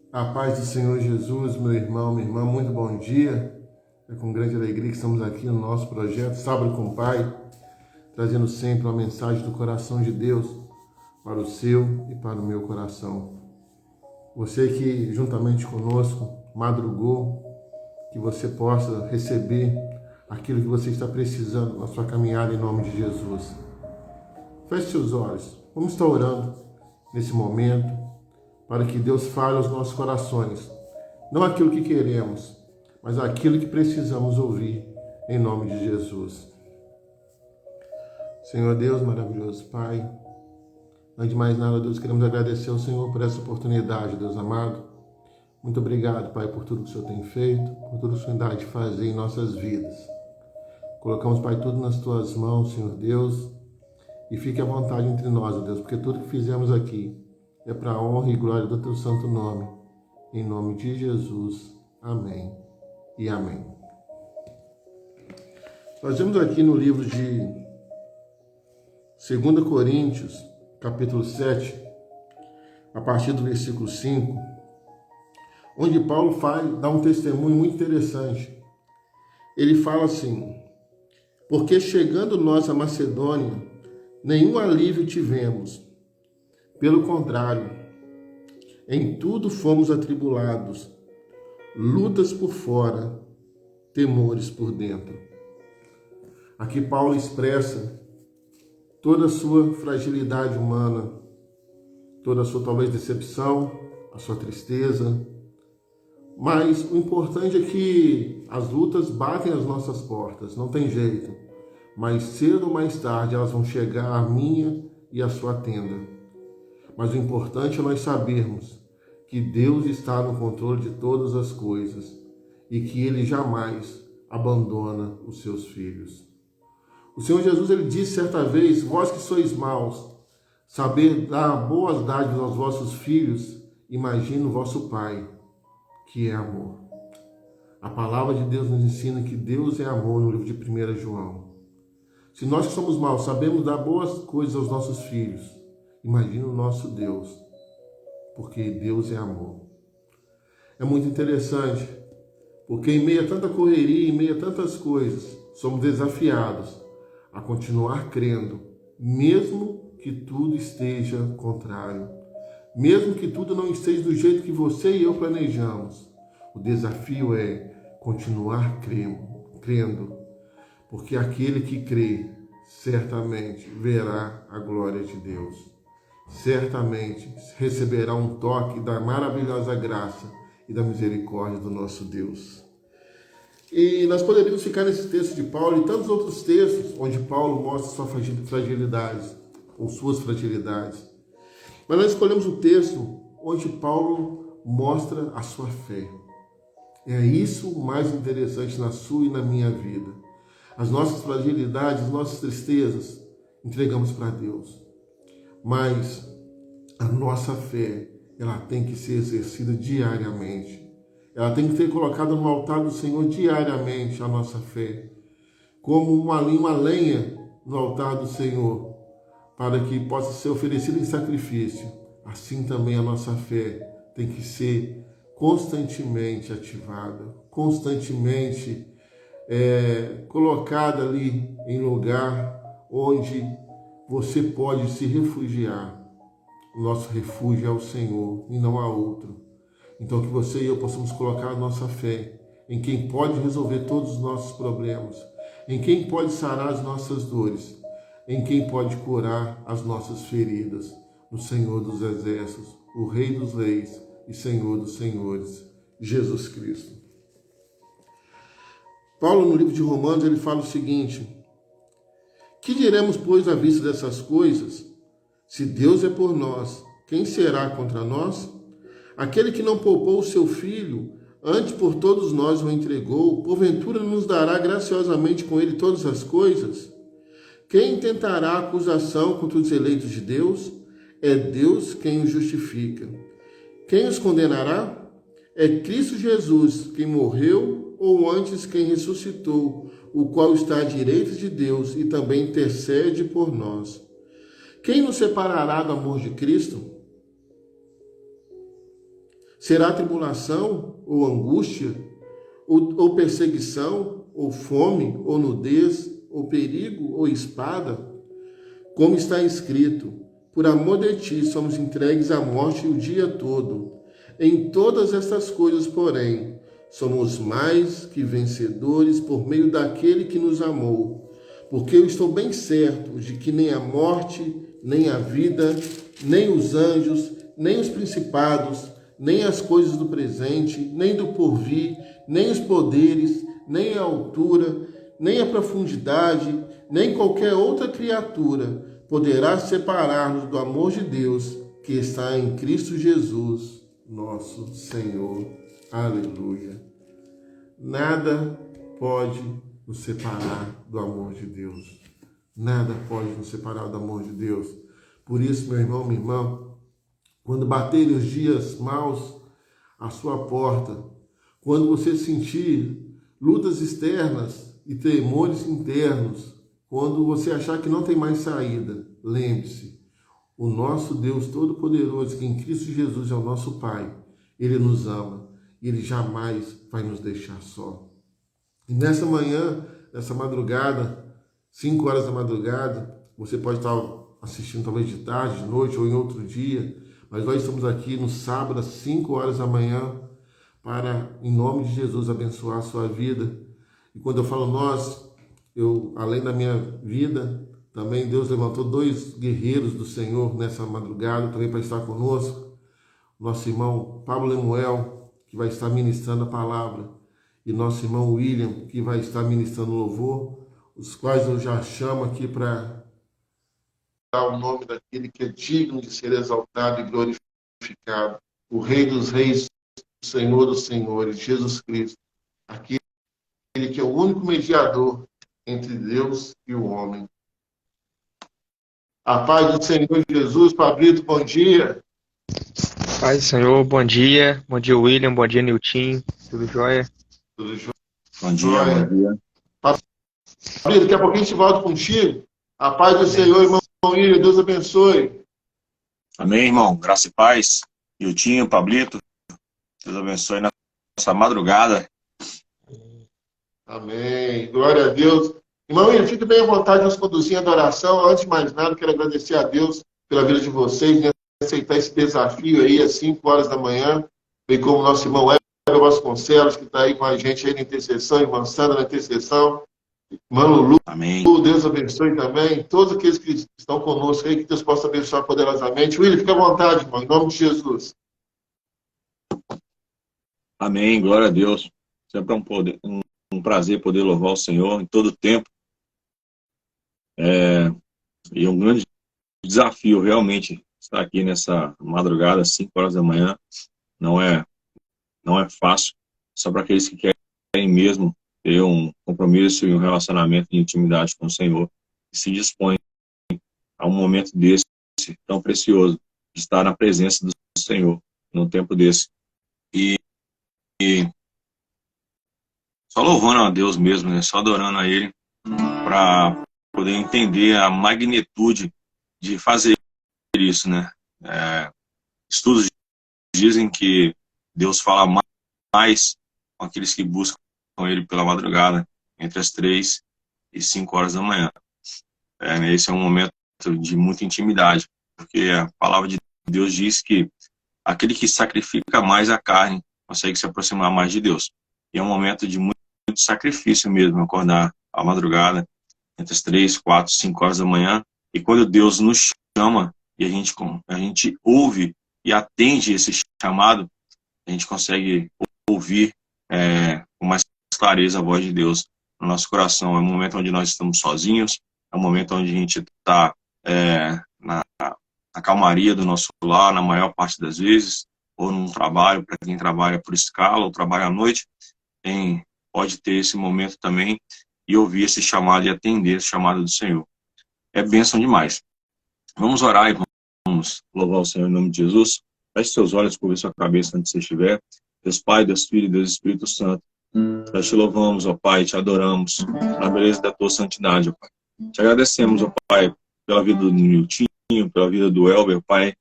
A paz do Senhor Jesus, meu irmão, minha irmã, muito bom dia. É com grande alegria que estamos aqui no nosso projeto Sábado com o Pai, trazendo sempre uma mensagem do coração de Deus para o seu e para o meu coração. Você que juntamente conosco madrugou, que você possa receber aquilo que você está precisando na sua caminhada em nome de Jesus. Feche seus olhos, vamos estar orando nesse momento, para que Deus fale aos nossos corações. Não aquilo que queremos, mas aquilo que precisamos ouvir, em nome de Jesus. Senhor Deus, maravilhoso Pai, antes de mais nada, Deus, queremos agradecer ao Senhor por essa oportunidade, Deus amado. Muito obrigado, Pai, por tudo que o Senhor tem feito, por tudo que o Senhor dá de fazer em nossas vidas. Colocamos, Pai, tudo nas Tuas mãos, Senhor Deus, e fique à vontade entre nós, Deus, porque tudo que fizemos aqui é para a honra e glória do Teu santo nome. Em nome de Jesus. Amém e amém. Nós vemos aqui no livro de 2 Coríntios, capítulo 7, a partir do versículo 5, onde Paulo dá um testemunho muito interessante. Ele fala assim: porque chegando nós à Macedônia, nenhum alívio tivemos. Pelo contrário, em tudo fomos atribulados, lutas por fora, temores por dentro. Aqui Paulo expressa toda a sua fragilidade humana, toda a sua talvez decepção, a sua tristeza. Mas o importante é que as lutas batem às nossas portas, não tem jeito. Mais cedo ou mais tarde elas vão chegar à minha e à sua tenda. Mas o importante é nós sabermos que Deus está no controle de todas as coisas e que Ele jamais abandona os seus filhos. O Senhor Jesus, Ele disse certa vez: vós que sois maus, saber dar boas dádivas aos vossos filhos, imagina o vosso Pai, que é amor. A palavra de Deus nos ensina que Deus é amor no livro de 1 João. Se nós que somos maus sabemos dar boas coisas aos nossos filhos, imagina o nosso Deus, porque Deus é amor. É muito interessante, porque em meio a tanta correria, em meio a tantas coisas, somos desafiados a continuar crendo, mesmo que tudo esteja contrário, mesmo que tudo não esteja do jeito que você e eu planejamos. O desafio é continuar crendo, porque aquele que crê certamente verá a glória de Deus. Certamente receberá um toque da maravilhosa graça e da misericórdia do nosso Deus. E nós poderíamos ficar nesse texto de Paulo e tantos outros textos onde Paulo mostra sua fragilidade ou suas fragilidades. Mas nós escolhemos o texto onde Paulo mostra a sua fé. É isso o mais interessante na sua e na minha vida. As nossas fragilidades, as nossas tristezas, entregamos para Deus. Mas a nossa fé, ela tem que ser exercida diariamente. Ela tem que ser colocada no altar do Senhor diariamente, a nossa fé. Como uma lenha no altar do Senhor, para que possa ser oferecida em sacrifício. Assim também a nossa fé tem que ser constantemente ativada, constantemente colocada ali em lugar onde você pode se refugiar. O nosso refúgio é o Senhor e não há outro. Então que você e eu possamos colocar a nossa fé em quem pode resolver todos os nossos problemas, em quem pode sarar as nossas dores, em quem pode curar as nossas feridas, no Senhor dos Exércitos, o Rei dos Reis e Senhor dos Senhores, Jesus Cristo. Paulo, no livro de Romanos, ele fala o seguinte: que diremos, pois, à vista dessas coisas? Se Deus é por nós, quem será contra nós? Aquele que não poupou o seu filho, antes por todos nós o entregou, porventura nos dará graciosamente com ele todas as coisas? Quem tentará acusação contra os eleitos de Deus? É Deus quem os justifica. Quem os condenará? É Cristo Jesus, quem morreu, ou antes quem ressuscitou, o qual está à direita de Deus e também intercede por nós. Quem nos separará do amor de Cristo? Será tribulação ou angústia, ou perseguição, ou fome, ou nudez, ou perigo, ou espada? Como está escrito, por amor de ti somos entregues à morte o dia todo. Em todas estas coisas, porém, somos mais que vencedores por meio daquele que nos amou. Porque eu estou bem certo de que nem a morte, nem a vida, nem os anjos, nem os principados, nem as coisas do presente, nem do porvir, nem os poderes, nem a altura, nem a profundidade, nem qualquer outra criatura poderá separar-nos do amor de Deus que está em Cristo Jesus, nosso Senhor. Aleluia. Nada pode nos separar do amor de Deus. Nada pode nos separar do amor de Deus. Por isso, meu irmão, minha irmã, quando baterem os dias maus à sua porta, quando você sentir lutas externas e temores internos, quando você achar que não tem mais saída, lembre-se, o nosso Deus Todo-Poderoso, que em Cristo Jesus é o nosso Pai, Ele nos ama e Ele jamais vai nos deixar só. E nessa manhã, nessa madrugada, 5 horas da madrugada, você pode estar assistindo talvez de tarde, de noite ou em outro dia, mas nós estamos aqui no sábado às 5 horas da manhã para, em nome de Jesus, abençoar a sua vida. E quando eu falo nós, além da minha vida, também Deus levantou 2 guerreiros do Senhor nessa madrugada também para estar conosco. Nosso irmão Pablo Lemuel, que vai estar ministrando a palavra, e nosso irmão William, que vai estar ministrando louvor, os quais eu já chamo aqui para dar o nome daquele que é digno de ser exaltado e glorificado, o Rei dos Reis, o Senhor dos Senhores, Jesus Cristo, aquele que é o único mediador entre Deus e o homem. A paz do Senhor Jesus. Pablito, bom dia. Paz do Senhor, bom dia. Bom dia, William. Bom dia, Nilton. Tudo jóia? Tudo jóia. Bom dia, bom dia. Pablito, daqui a pouquinho a gente volta contigo. A paz do Senhor, irmão William. Deus abençoe. Amém, irmão. Graça e paz. Nilton, Pablito. Deus abençoe nessa madrugada. Amém. Glória a Deus. Irmão William, fique bem à vontade de nos conduzir em adoração. Antes de mais nada, quero agradecer a Deus pela vida de vocês, em aceitar esse desafio aí às 5 horas da manhã, bem como nosso irmão Hélio Vasconcelos, que está aí com a gente aí na intercessão, irmã Sandra na intercessão, irmã Lulu. Amém. Deus abençoe também todos aqueles que estão conosco aí, que Deus possa abençoar poderosamente. William, fique à vontade, irmão, em nome de Jesus. Amém, glória a Deus. Sempre é um prazer poder louvar o Senhor em todo tempo. E um grande desafio realmente estar aqui nessa madrugada, às 5 horas da manhã. Não é fácil, só para aqueles que querem mesmo ter um compromisso e um relacionamento de intimidade com o Senhor, e se dispõem a um momento desse tão precioso, de estar na presença do Senhor, num tempo desse. E só louvando a Deus mesmo, né? Só adorando a Ele, para poder entender a magnitude de fazer isso, né? Estudos dizem que Deus fala mais com aqueles que buscam Ele pela madrugada, entre as 3 e 5 horas da manhã. Esse é um momento de muita intimidade, porque a palavra de Deus diz que aquele que sacrifica mais a carne consegue se aproximar mais de Deus. E é um momento de muito sacrifício mesmo, acordar à madrugada, entre as 3, 4, 5 horas da manhã, e quando Deus nos chama, e a gente ouve e atende esse chamado, a gente consegue ouvir com mais clareza a voz de Deus no nosso coração. É um momento onde nós estamos sozinhos, é um momento onde a gente está na calmaria do nosso lar, na maior parte das vezes, ou num trabalho, para quem trabalha por escala, ou trabalha à noite, pode ter esse momento também e ouvir esse chamado e atender esse chamado do Senhor. É bênção demais. Vamos orar e vamos louvar o Senhor em nome de Jesus. Feche seus olhos, curva sua cabeça onde você estiver. Deus Pai, Deus Filho, Deus Espírito Santo. Nós te louvamos, ó Pai, te adoramos na beleza da tua santidade, ó Pai. Te agradecemos, ó Pai, pela vida do Niltinho, pela vida do Elber, Pai,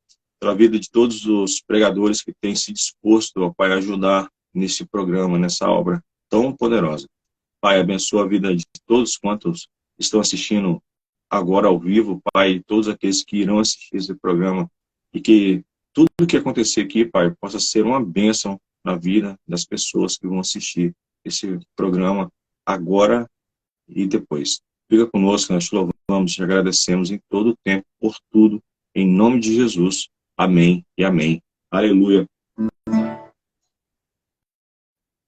pela vida de todos os pregadores que têm se disposto, ó Pai, a ajudar nesse programa, nessa obra tão poderosa. Pai, abençoa a vida de todos quantos estão assistindo agora ao vivo, Pai, e todos aqueles que irão assistir esse programa, e que tudo o que acontecer aqui, Pai, possa ser uma bênção na vida das pessoas que vão assistir esse programa agora e depois. Fica conosco, nós te louvamos, te agradecemos em todo o tempo, por tudo, em nome de Jesus. Amém e amém. Aleluia.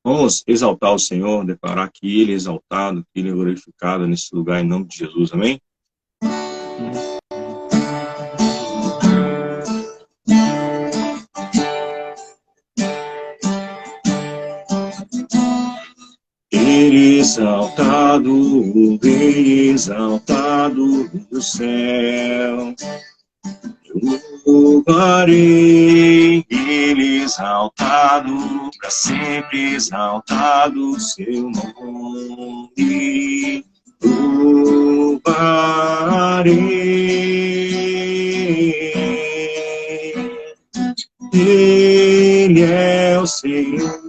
Vamos exaltar o Senhor, declarar que Ele é exaltado, que Ele é glorificado nesse lugar, em nome de Jesus. Amém? Ele exaltado, o Rei exaltado do céu. Louvarei, Ele exaltado, para sempre exaltado seu nome. Louvarei, Ele é o Senhor,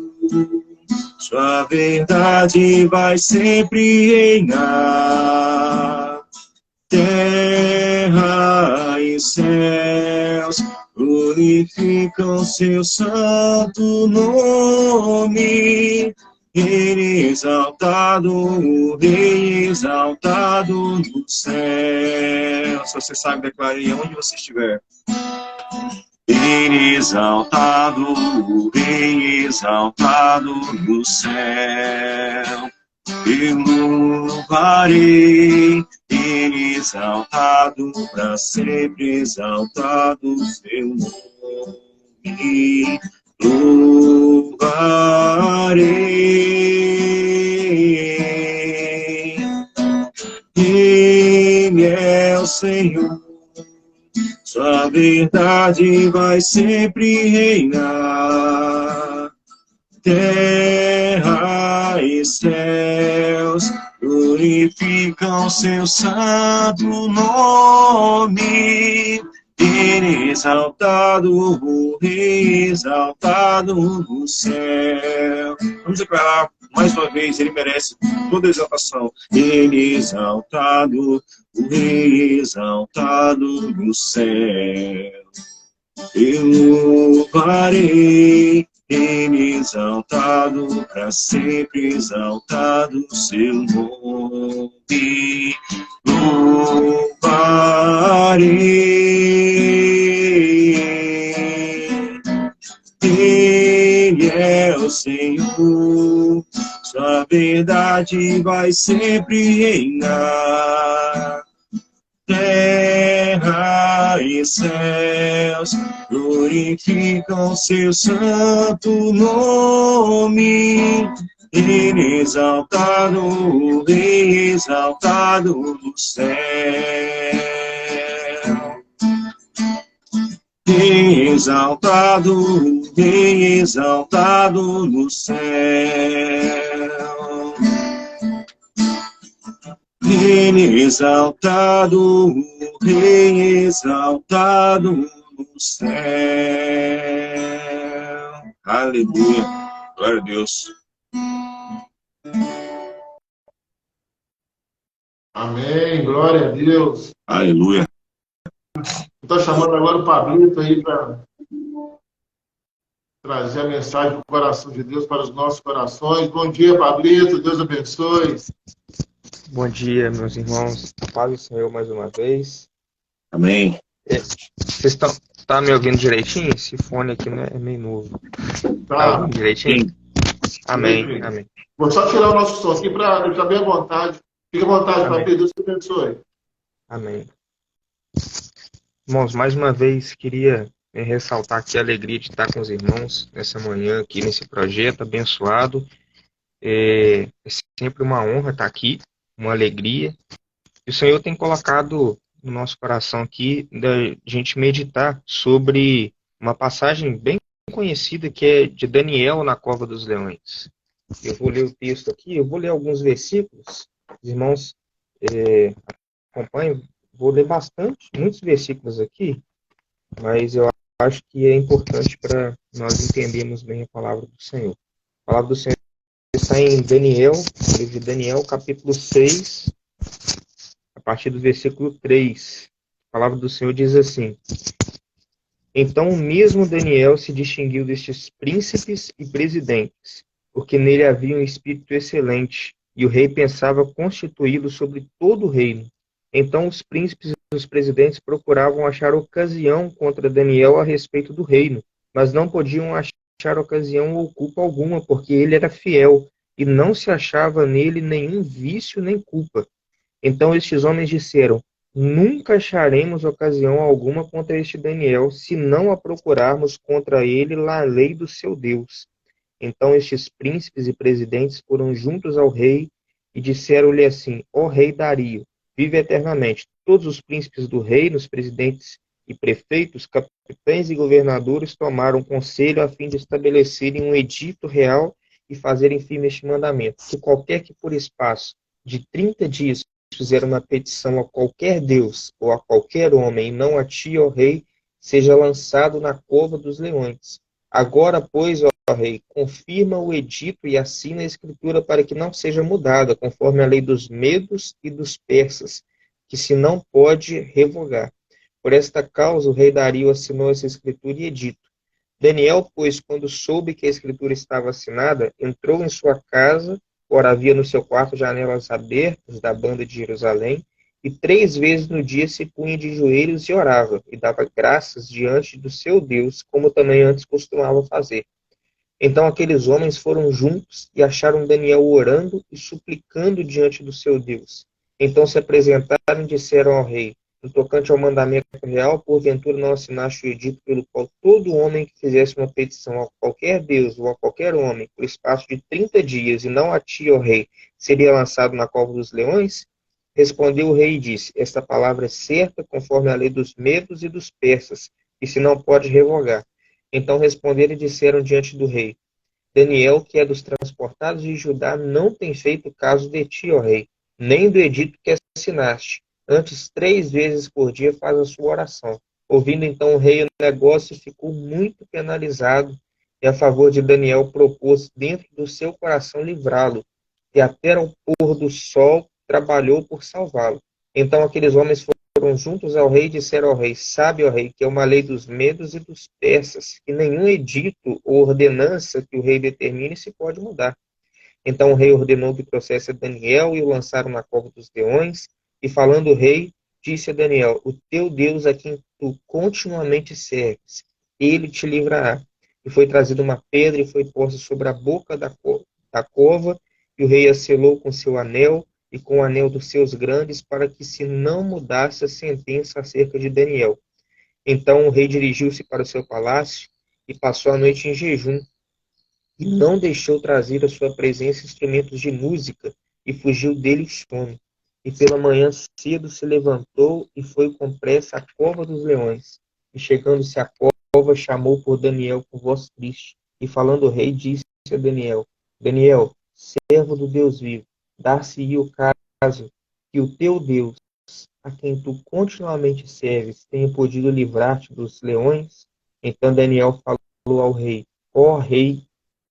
sua verdade vai sempre reinar. Terra e céus glorificam seu santo nome. Ele exaltado, o Rei exaltado no céu. Se você sabe, declare onde você estiver. Ele exaltado, o Rei exaltado no céu. Eu louvarei, Ele exaltado, para sempre exaltado seu nome. Louvarei, Ele é o Senhor, sua verdade vai sempre reinar. Terra e céus glorificam seu santo nome. Ele exaltado, o Rei exaltado no céu. Vamos declarar mais uma vez, Ele merece toda a exaltação. Ele exaltado, o Rei exaltado no céu. Eu louvarei, Ele exaltado, para sempre exaltado seu nome. Louvarei, Ele é o Senhor, sua verdade vai sempre reinar. Terra e céus glorificam seu santo nome. Ele exaltado, o Rei exaltado no céu. Exaltado, o Rei exaltado no céu. Ele exaltado, o Rei exaltado no céu. Aleluia. Glória a Deus. Amém, glória a Deus. Aleluia. Estou chamando agora o Pablito aí para trazer a mensagem do coração de Deus para os nossos corações. Bom dia, Pablito. Deus abençoe. Bom dia, meus irmãos. Paz do Senhor mais uma vez. Amém. Vocês estão me ouvindo direitinho? Esse fone aqui é meio novo. Tá ouvindo direitinho? Amém, amém. Vou só tirar o nosso som aqui para deixar bem à vontade. Fique à vontade, Pablito. Deus te abençoe. Amém. Irmãos, mais uma vez queria ressaltar aqui a alegria de estar com os irmãos nessa manhã aqui nesse projeto abençoado. É sempre uma honra estar aqui, uma alegria. E o Senhor tem colocado no nosso coração aqui da gente meditar sobre uma passagem bem conhecida que é de Daniel na Cova dos Leões. Eu vou ler o texto aqui, eu vou ler alguns versículos. Os irmãos acompanhem, vou ler muitos versículos aqui, mas eu acho que é importante para nós entendermos bem a palavra do Senhor. A palavra do Senhor está em Daniel, livro de Daniel, capítulo 6, a partir do versículo 3. A palavra do Senhor diz assim: Então o mesmo Daniel se distinguiu destes príncipes e presidentes, porque nele havia um espírito excelente, e o rei pensava constituí-lo sobre todo o reino. Então os príncipes e os presidentes procuravam achar ocasião contra Daniel a respeito do reino, mas não podiam achar ocasião ou culpa alguma, porque ele era fiel, e não se achava nele nenhum vício nem culpa. Então estes homens disseram: Nunca acharemos ocasião alguma contra este Daniel, se não a procurarmos contra ele na lei do seu Deus. Então estes príncipes e presidentes foram juntos ao rei e disseram-lhe assim: Ó rei Dario, vive eternamente. Todos os príncipes do reino, os presidentes e prefeitos, capitães e governadores tomaram conselho a fim de estabelecerem um edito real e fazerem firme este mandamento: que qualquer que por espaço de 30 dias fizer uma petição a qualquer Deus ou a qualquer homem, e não a ti, ó rei, seja lançado na cova dos leões. Agora, pois, ó rei, confirma o edito e assina a escritura para que não seja mudada, conforme a lei dos medos e dos persas, que se não pode revogar. Por esta causa, o rei Dario assinou essa escritura e edito. Daniel, pois, quando soube que a escritura estava assinada, entrou em sua casa. Ora, havia no seu quarto janelas abertas da banda de Jerusalém, e 3 vezes no dia se punha de joelhos e orava, e dava graças diante do seu Deus, como também antes costumava fazer. Então aqueles homens foram juntos e acharam Daniel orando e suplicando diante do seu Deus. Então se apresentaram e disseram ao rei: No tocante ao mandamento real, porventura não assinaste o edito pelo qual todo homem que fizesse uma petição a qualquer Deus ou a qualquer homem, por espaço de 30 dias, e não a ti, ó rei, seria lançado na cova dos leões? Respondeu o rei e disse: Esta palavra é certa, conforme a lei dos medos e dos persas, e se não pode revogar. Então responderam e disseram diante do rei: Daniel, que é dos transportados de Judá, não tem feito caso de ti, ó rei, nem do edito que assinaste. Antes, 3 vezes por dia faz a sua oração. Ouvindo então o rei o negócio, ficou muito penalizado, e a favor de Daniel propôs dentro do seu coração livrá-lo, e até ao pôr do sol trabalhou por salvá-lo. Então aqueles homens foram juntos ao rei e disseram ao rei: Sabe, ó rei, que é uma lei dos medos e dos persas, que nenhum edito ou ordenança que o rei determine se pode mudar. Então o rei ordenou que trouxesse Daniel e o lançaram na cova dos leões. E falando o rei, disse a Daniel: O teu Deus a quem tu continuamente serves, ele te livrará. E foi trazida uma pedra e foi posta sobre a boca da cova, e o rei a selou com seu anel e com o anel dos seus grandes, para que se não mudasse a sentença acerca de Daniel. Então o rei dirigiu-se para o seu palácio e passou a noite em jejum, e não deixou trazer à sua presença instrumentos de música, e fugiu dele o sono. E pela manhã cedo se levantou e foi com pressa à cova dos leões. E chegando-se à cova, chamou por Daniel com voz triste. E falando o rei, disse a Daniel: Daniel, servo do Deus vivo, dar-se-ia o caso que o teu Deus, a quem tu continuamente serves, tenha podido livrar-te dos leões? Então Daniel falou ao rei: Ó rei,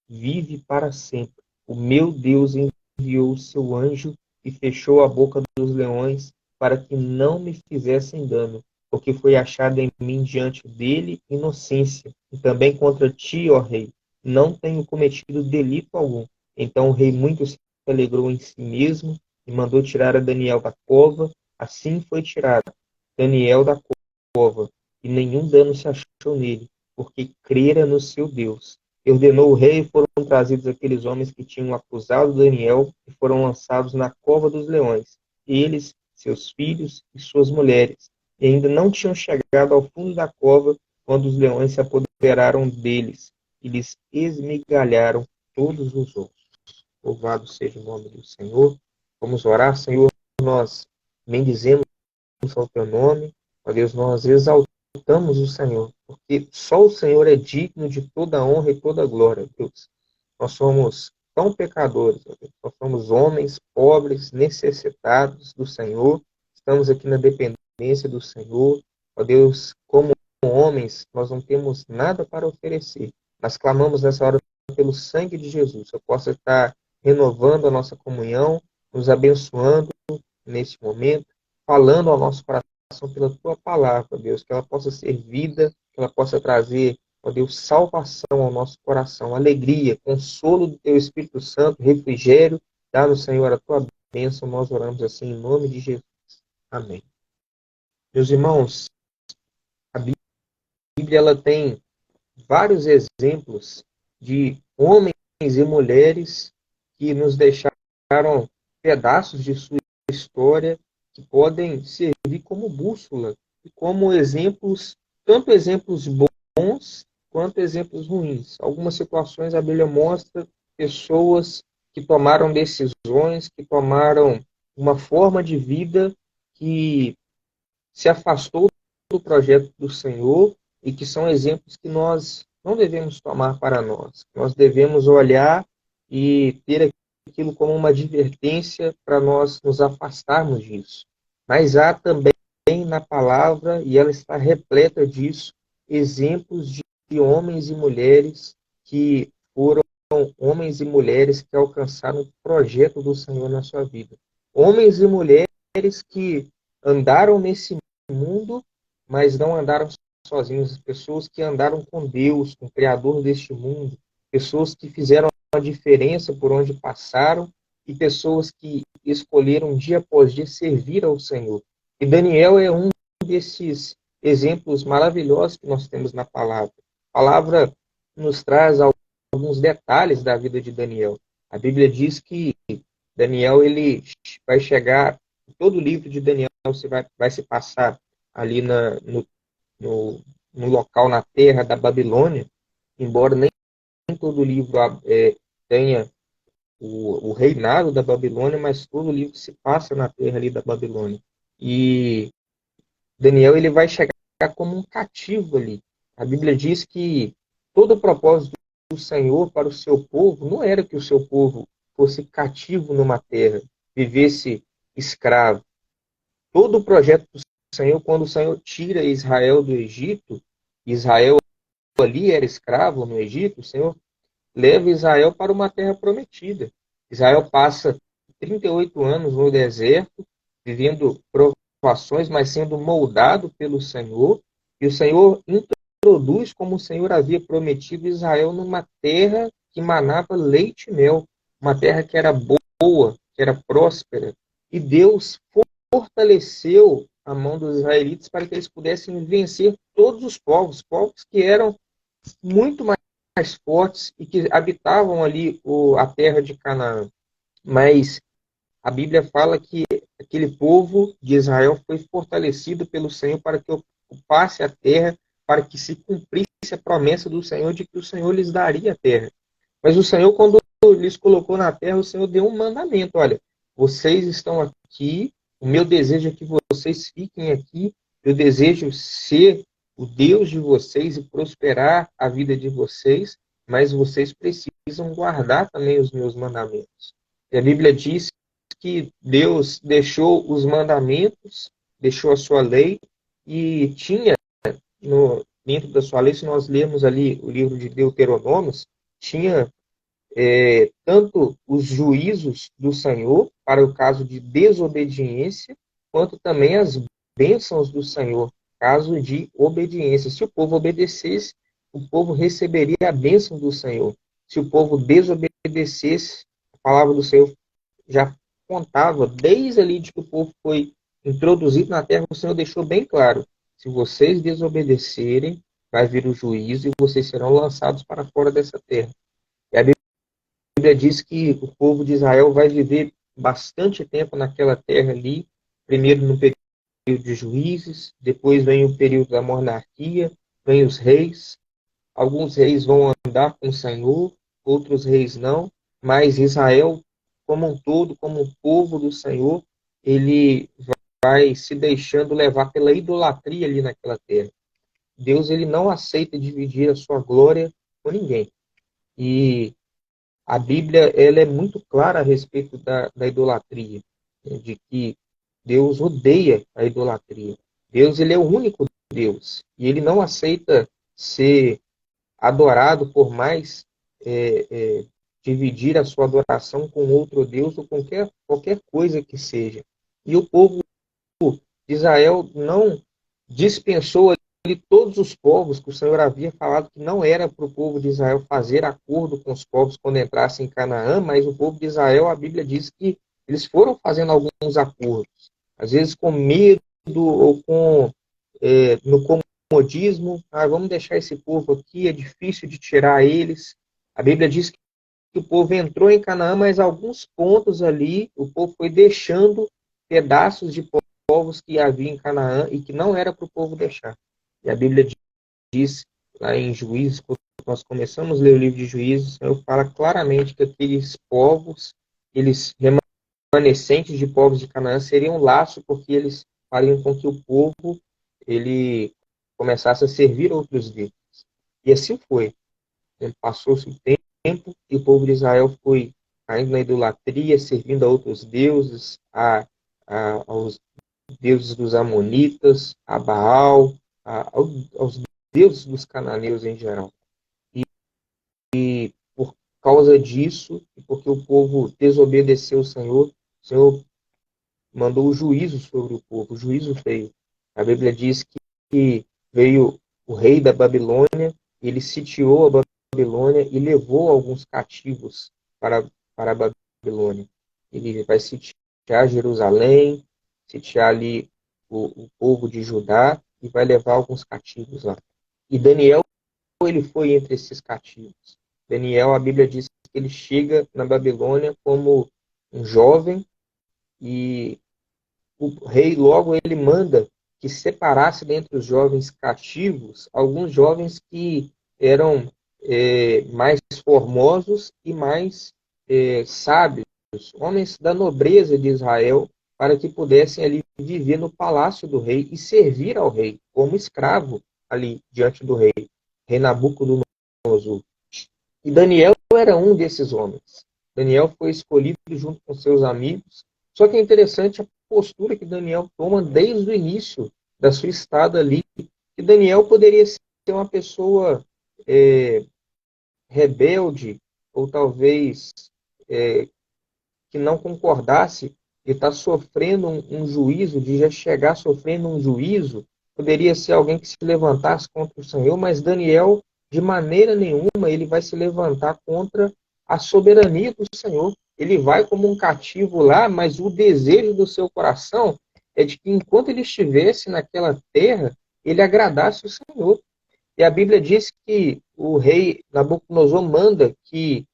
vive para sempre. O meu Deus enviou o seu anjo e fechou a boca dos leões para que não me fizessem dano, porque foi achada em mim diante dele inocência. E também contra ti, ó rei, não tenho cometido delito algum. Então o rei muito se alegrou em si mesmo e mandou tirar a Daniel da cova. Assim foi tirado Daniel da cova, e nenhum dano se achou nele, porque crera no seu Deus. E ordenou o rei, e foram trazidos aqueles homens que tinham acusado Daniel e foram lançados na cova dos leões, eles, seus filhos e suas mulheres, e ainda não tinham chegado ao fundo da cova quando os leões se apoderaram deles e lhes esmigalharam todos os ossos. Louvado seja o nome do Senhor. Vamos orar. Senhor, nós bendizemos ao teu nome. Ó Deus, nós exaltamos o Senhor, porque só o Senhor é digno de toda honra e toda glória, Deus. Nós somos tão pecadores, ó Deus. Nós somos homens pobres, necessitados do Senhor. Estamos aqui na dependência do Senhor. Ó Deus, como homens, nós não temos nada para oferecer. Nós clamamos nessa hora pelo sangue de Jesus. Eu possa estar renovando a nossa comunhão, nos abençoando nesse momento, falando ao nosso coração pela tua palavra, Deus, que ela possa ser vida, que ela possa trazer, ó Deus, salvação ao nosso coração, alegria, consolo do teu Espírito Santo, refrigério. Dá-nos, Senhor, a tua bênção. Nós oramos assim em nome de Jesus. Amém. Meus irmãos, a Bíblia ela tem vários exemplos de homens e mulheres que nos deixaram pedaços de sua história que podem servir como bússola e como exemplos, tanto exemplos bons quanto exemplos ruins. Algumas situações a Bíblia mostra pessoas que tomaram decisões, que tomaram uma forma de vida que se afastou do projeto do Senhor e que são exemplos que nós não devemos tomar para nós. Nós devemos olhar e ter aquilo como uma advertência para nós nos afastarmos disso. Mas há também na palavra, e ela está repleta disso, exemplos de homens e mulheres que foram homens e mulheres que alcançaram o projeto do Senhor na sua vida. Homens e mulheres que andaram nesse mundo, mas não andaram sozinhos. Pessoas que andaram com Deus, com o Criador deste mundo. Pessoas que fizeram a diferença por onde passaram e pessoas que escolheram dia após dia servir ao Senhor. E Daniel é um desses exemplos maravilhosos que nós temos na palavra. A palavra nos traz alguns detalhes da vida de Daniel. A Bíblia diz que Daniel ele vai chegar, todo o livro de Daniel vai se passar ali no local, na terra da Babilônia, embora nem todo o livro tenha o reinado da Babilônia, mas todo o livro se passa na terra ali da Babilônia. E Daniel ele vai chegar como um cativo ali. A Bíblia diz que todo o propósito do Senhor para o seu povo não era que o seu povo fosse cativo numa terra, vivesse escravo. Todo o projeto do Senhor, quando o Senhor tira Israel do Egito, Israel ali era escravo no Egito, o Senhor leva Israel para uma terra prometida. Israel passa 38 anos no deserto, vivendo provações, mas sendo moldado pelo Senhor, e o Senhor introduz, como o Senhor havia prometido, Israel numa terra que manava leite e mel, uma terra que era boa, que era próspera, e Deus fortaleceu a mão dos israelitas para que eles pudessem vencer todos os povos que eram muito mais fortes e que habitavam ali a terra de Canaã. Mas a Bíblia fala que aquele povo de Israel foi fortalecido pelo Senhor para que ocupasse a terra, para que se cumprisse a promessa do Senhor de que o Senhor lhes daria a terra. Mas o Senhor, quando lhes colocou na terra, o Senhor deu um mandamento. Olha, vocês estão aqui, o meu desejo é que vocês fiquem aqui, eu desejo ser o Deus de vocês e prosperar a vida de vocês, mas vocês precisam guardar também os meus mandamentos. E a Bíblia diz que Deus deixou os mandamentos, deixou a sua lei, e tinha, dentro da sua lei, se nós lermos ali o livro de Deuteronômios, tinha tanto os juízos do Senhor para o caso de desobediência, quanto também as bênçãos do Senhor, caso de obediência. Se o povo obedecesse, o povo receberia a bênção do Senhor. Se o povo desobedecesse, a palavra do Senhor já contava, desde ali de que o povo foi introduzido na terra, o Senhor deixou bem claro: se vocês desobedecerem, vai vir o juízo e vocês serão lançados para fora dessa terra. E a Bíblia diz que o povo de Israel vai viver bastante tempo naquela terra ali, primeiro no período de juízes, depois vem o período da monarquia, vem os reis. Alguns reis vão andar com o Senhor, outros reis não, mas Israel, como um todo, como um povo do Senhor, ele vai se deixando levar pela idolatria ali naquela terra. Deus ele não aceita dividir a sua glória com ninguém. E a Bíblia ela é muito clara a respeito da idolatria, né, de que Deus odeia a idolatria. Deus ele é o único Deus. E ele não aceita ser adorado por mais dividir a sua adoração com outro Deus ou qualquer coisa que seja. E o povo de Israel não dispensou ali todos os povos que o Senhor havia falado que não era para o povo de Israel fazer acordo com os povos quando entrassem em Canaã, mas o povo de Israel, a Bíblia diz que eles foram fazendo alguns acordos, às vezes com medo ou no comodismo. Vamos deixar esse povo aqui, é difícil de tirar eles. A Bíblia diz que o povo entrou em Canaã, mas alguns pontos ali, o povo foi deixando pedaços de povos que havia em Canaã e que não era para o povo deixar. E a Bíblia diz, lá em Juízes, quando nós começamos a ler o livro de Juízes, o Senhor fala claramente que aqueles povos, eles remanescentes de povos de Canaã, seriam um laço, porque eles fariam com que o povo ele começasse a servir outros deuses. E assim foi. Passou-se o tempo e o povo de Israel foi caindo na idolatria, servindo a outros deuses, aos deuses dos amonitas, a Baal, aos deuses dos cananeus em geral. E por causa disso, e porque o povo desobedeceu o Senhor mandou o juízo sobre o povo, o juízo veio. A Bíblia diz que veio o rei da Babilônia, ele sitiou a Babilônia e levou alguns cativos para a Babilônia. Ele vai sitiar Jerusalém, sitiar ali o povo de Judá e vai levar alguns cativos lá. E Daniel, ele foi entre esses cativos. Daniel, a Bíblia diz que ele chega na Babilônia como um jovem e o rei logo ele manda que separasse dentre os jovens cativos alguns jovens que eram mais formosos e mais sábios, homens da nobreza de Israel, para que pudessem ali viver no palácio do rei e servir ao rei como escravo ali diante do rei Nabucodonosor. E Daniel era um desses homens. Daniel foi escolhido junto com seus amigos. Só que é interessante a postura que Daniel toma desde o início da sua estada ali, que Daniel poderia ser uma pessoa rebelde, ou talvez que não concordasse de estar sofrendo um juízo, de já chegar sofrendo um juízo, poderia ser alguém que se levantasse contra o Senhor, mas Daniel, de maneira nenhuma, ele vai se levantar contra a soberania do Senhor. Ele vai como um cativo lá, mas o desejo do seu coração é de que enquanto ele estivesse naquela terra, ele agradasse o Senhor. E a Bíblia diz que o rei Nabucodonosor manda que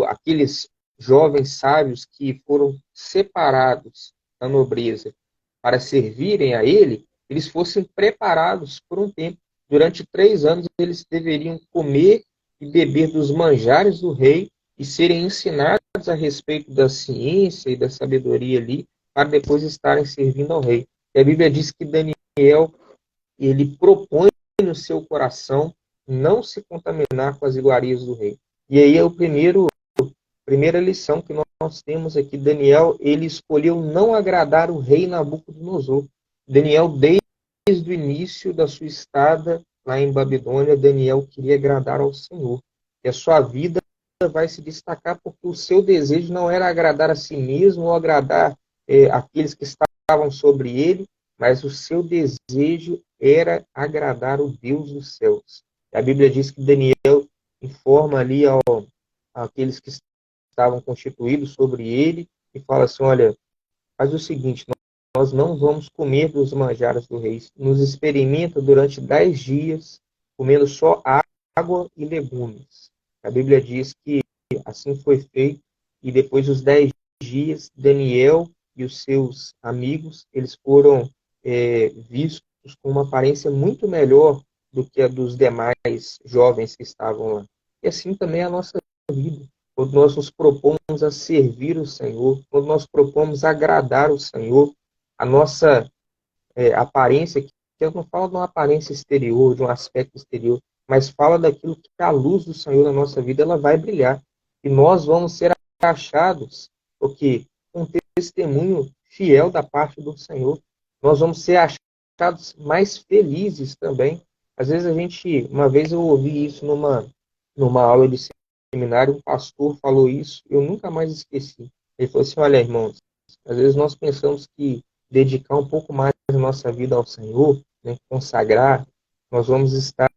aqueles jovens sábios que foram separados da nobreza para servirem a ele, eles fossem preparados por um tempo. Durante 3 anos, eles deveriam comer e beber dos manjares do rei e serem ensinados a respeito da ciência e da sabedoria ali, para depois estarem servindo ao rei. E a Bíblia diz que Daniel, ele propõe no seu coração não se contaminar com as iguarias do rei. E aí é a primeira lição que nós temos aqui. Daniel, ele escolheu não agradar o rei Nabucodonosor. Daniel, desde o início da sua estada lá em Babilônia, Daniel queria agradar ao Senhor. E a sua vida vai se destacar porque o seu desejo não era agradar a si mesmo ou agradar aqueles que estavam sobre ele, mas o seu desejo era agradar o Deus dos céus. A Bíblia diz que Daniel informa ali àqueles que estavam constituídos sobre ele e fala assim, olha, faz o seguinte, nós não vamos comer dos manjares do rei, nos experimenta durante 10 dias, comendo só água e legumes. A Bíblia diz que assim foi feito, e depois dos 10 dias, Daniel e os seus amigos, eles foram vistos com uma aparência muito melhor do que a dos demais jovens que estavam lá. E assim também é a nossa vida. Quando nós nos propomos a servir o Senhor, quando nós propomos agradar o Senhor, a nossa aparência, que eu não falo de uma aparência exterior, de um aspecto exterior, mas fala daquilo que a luz do Senhor na nossa vida, ela vai brilhar. E nós vamos ser achados, porque um testemunho fiel da parte do Senhor. Nós vamos ser achados mais felizes também. Às vezes uma vez eu ouvi isso numa aula de seminário, um pastor falou isso, eu nunca mais esqueci. Ele falou assim, olha, irmãos, às vezes nós pensamos que dedicar um pouco mais a nossa vida ao Senhor, né, consagrar, nós vamos estar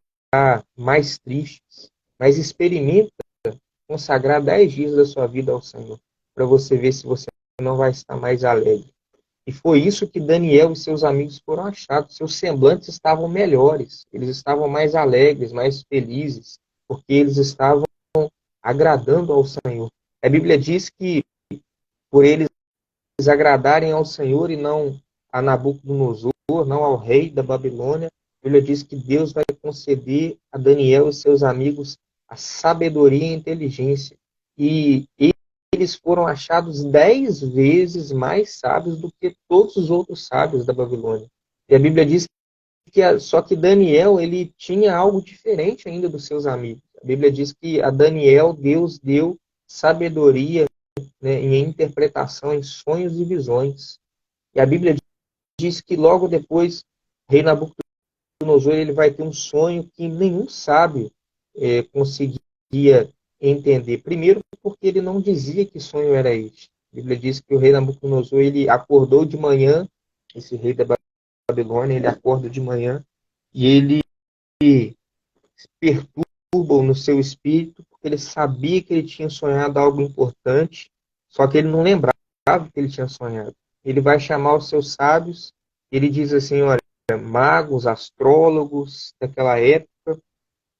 mais tristes. Mas experimenta consagrar 10 dias da sua vida ao Senhor, para você ver se você não vai estar mais alegre. E foi isso que Daniel e seus amigos foram achados. Seus semblantes estavam melhores, eles estavam mais alegres, mais felizes, porque eles estavam agradando ao Senhor. A Bíblia diz que por eles agradarem ao Senhor e não a Nabucodonosor, não ao rei da Babilônia, a Bíblia diz que Deus vai conceder a Daniel e seus amigos a sabedoria e a inteligência. E eles foram achados 10 vezes mais sábios do que todos os outros sábios da Babilônia. E a Bíblia diz que só que Daniel ele tinha algo diferente ainda dos seus amigos. A Bíblia diz que a Daniel Deus deu sabedoria, né, em interpretação, em sonhos e visões. E a Bíblia diz que logo depois, rei Nabucodonosor ele vai ter um sonho que nenhum sábio conseguia entender. Primeiro, porque ele não dizia que sonho era este. A Bíblia diz que o rei Nabucodonosor ele acordou de manhã, esse rei da Babilônia, ele acorda de manhã e ele se perturba no seu espírito, porque ele sabia que ele tinha sonhado algo importante, só que ele não lembrava que ele tinha sonhado. Ele vai chamar os seus sábios, ele diz assim, olha, magos, astrólogos daquela época,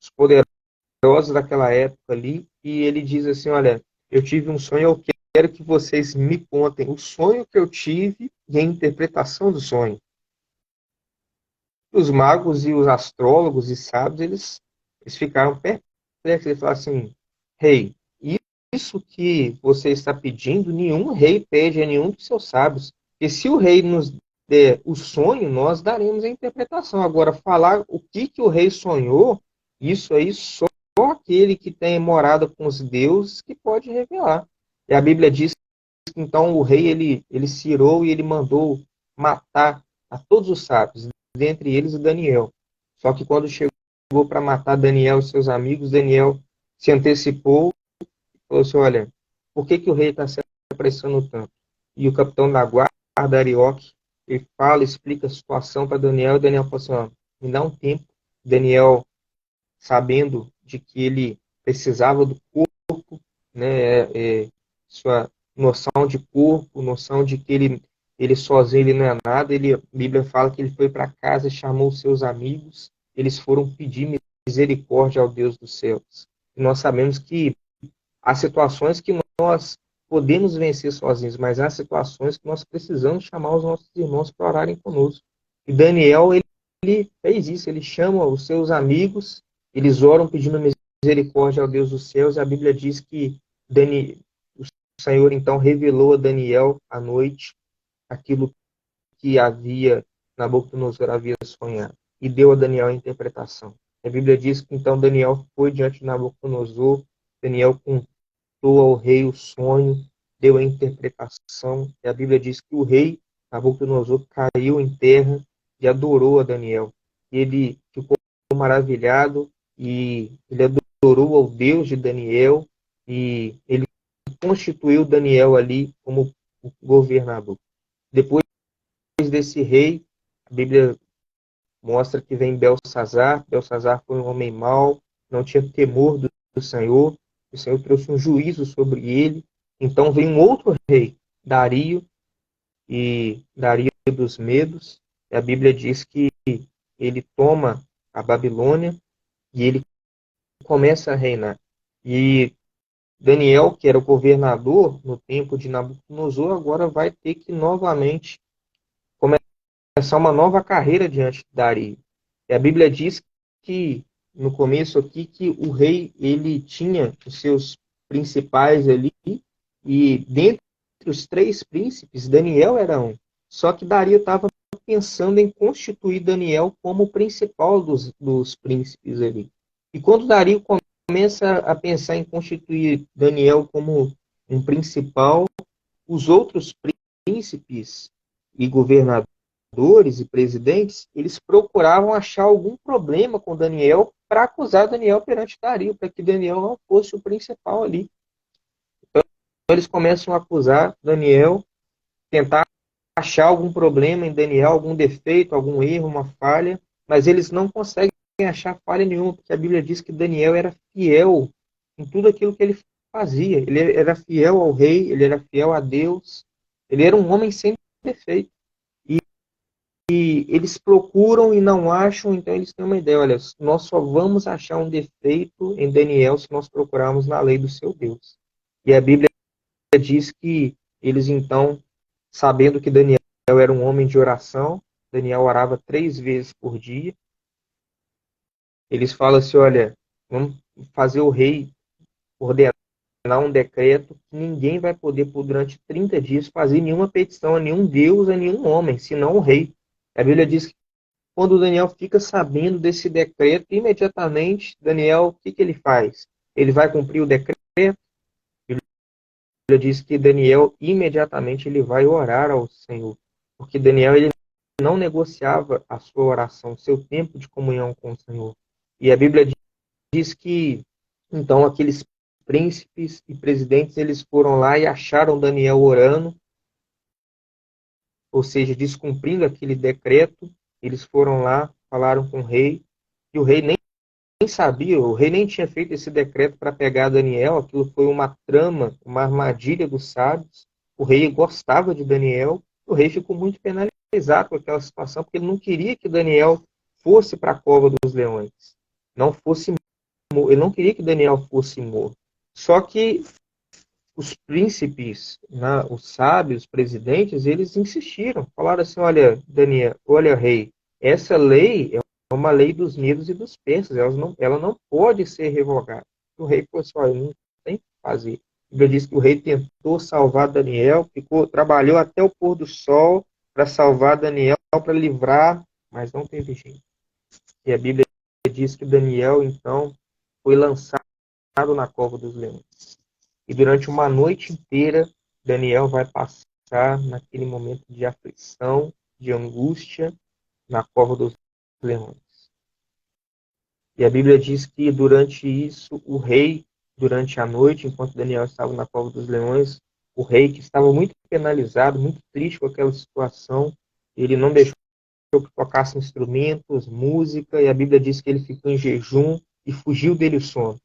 os poderosos daquela época ali, e ele diz assim, olha, eu tive um sonho, eu quero que vocês me contem o sonho que eu tive e a interpretação do sonho. Os magos e os astrólogos e sábios, eles ficaram perplexos. Ele falaram assim, rei, isso que você está pedindo, nenhum rei pede a nenhum dos seus sábios. E se o rei nos der o sonho, nós daremos a interpretação. Agora, falar o que o rei sonhou, isso aí só aquele que tem morada com os deuses que pode revelar. E a Bíblia diz que então o rei ele se irou e ele mandou matar a todos os sábios, dentre eles o Daniel. Só que quando chegou para matar Daniel e seus amigos, Daniel se antecipou e falou assim, olha, por que o rei está se apressando tanto? E o capitão da guarda, Arioque, ele fala, explica a situação para Daniel, e Daniel falou assim, ó, me dá um tempo. Daniel, sabendo de que ele precisava do corpo, né, sua noção de corpo, noção de que ele sozinho ele não é nada, a Bíblia fala que ele foi para casa e chamou seus amigos, eles foram pedir misericórdia ao Deus dos céus. E nós sabemos que há situações que nós podemos vencer sozinhos, mas há situações que nós precisamos chamar os nossos irmãos para orarem conosco. E Daniel, ele fez isso, ele chama os seus amigos, eles oram pedindo misericórdia ao Deus dos céus, e a Bíblia diz que o Senhor então revelou a Daniel à noite aquilo que Nabucodonosor havia sonhado, e deu a Daniel a interpretação. A Bíblia diz que então Daniel foi diante de Nabucodonosor, Daniel contou ao rei o sonho, deu a interpretação, e a Bíblia diz que o rei Nabucodonosor caiu em terra e adorou a Daniel. Ele ficou maravilhado e ele adorou ao Deus de Daniel e ele constituiu Daniel ali como governador. Depois desse rei, a Bíblia mostra que vem Belsazar. Belsazar foi um homem mau, não tinha temor do Senhor. O Senhor trouxe um juízo sobre ele. Então vem um outro rei, Dario dos Medos. E a Bíblia diz que ele toma a Babilônia e ele começa a reinar. E Daniel, que era o governador no tempo de Nabucodonosor, agora vai ter que novamente começar uma nova carreira diante de Dario. E a Bíblia diz que, no começo aqui, que o rei ele tinha os seus principais ali, e dentre os 3 príncipes, Daniel era um. Só que Dario estava pensando em constituir Daniel como o principal dos príncipes ali. E quando Dario começa a pensar em constituir Daniel como um principal, os outros príncipes e governadores e presidentes, eles procuravam achar algum problema com Daniel para acusar Daniel perante Dario, para que Daniel não fosse o principal ali. Então eles começam a acusar Daniel, tentar achar algum problema em Daniel, algum defeito, algum erro, uma falha, mas eles não conseguem achar falha nenhuma, porque a Bíblia diz que Daniel era fiel em tudo aquilo que ele fazia. Ele era fiel ao rei, ele era fiel a Deus, ele era um homem sem defeito. E eles procuram e não acham, então eles têm uma ideia, olha, nós só vamos achar um defeito em Daniel se nós procurarmos na lei do seu Deus. E a Bíblia diz que eles então, sabendo que Daniel era um homem de oração, Daniel orava 3 vezes por dia, eles falam assim, olha, vamos fazer o rei ordenar um decreto que ninguém vai poder, por durante 30 dias, fazer nenhuma petição a nenhum Deus, a nenhum homem, senão o rei. A Bíblia diz que quando Daniel fica sabendo desse decreto, imediatamente, Daniel, o que ele faz? Ele vai cumprir o decreto. A Bíblia diz que Daniel, imediatamente, ele vai orar ao Senhor. Porque Daniel, ele não negociava a sua oração, seu tempo de comunhão com o Senhor. E a Bíblia diz que, então, aqueles príncipes e presidentes, eles foram lá e acharam Daniel orando, ou seja, descumprindo aquele decreto. Eles foram lá, falaram com o rei, e o rei nem sabia, o rei nem tinha feito esse decreto para pegar Daniel, aquilo foi uma trama, uma armadilha dos sábios. O rei gostava de Daniel, o rei ficou muito penalizado com aquela situação, porque ele não queria que Daniel fosse para a cova dos leões, não fosse, ele não queria que Daniel fosse morto. Só que os príncipes, né, os sábios, os presidentes, eles insistiram, falaram assim, olha, Daniel, olha, rei, essa lei é uma lei dos medos e dos persas, ela não pode ser revogada. O rei falou assim, olha, não tem o que fazer. A Bíblia diz que o rei tentou salvar Daniel, trabalhou até o pôr do sol para salvar Daniel, para livrar, mas não teve jeito. E a Bíblia diz que Daniel, então, foi lançado na cova dos leões. E durante uma noite inteira, Daniel vai passar naquele momento de aflição, de angústia, na cova dos leões. E a Bíblia diz que durante isso, o rei, durante a noite, enquanto Daniel estava na cova dos leões, o rei, que estava muito penalizado, muito triste com aquela situação, ele não deixou que tocasse instrumentos, música, e a Bíblia diz que ele ficou em jejum e fugiu dele o sono.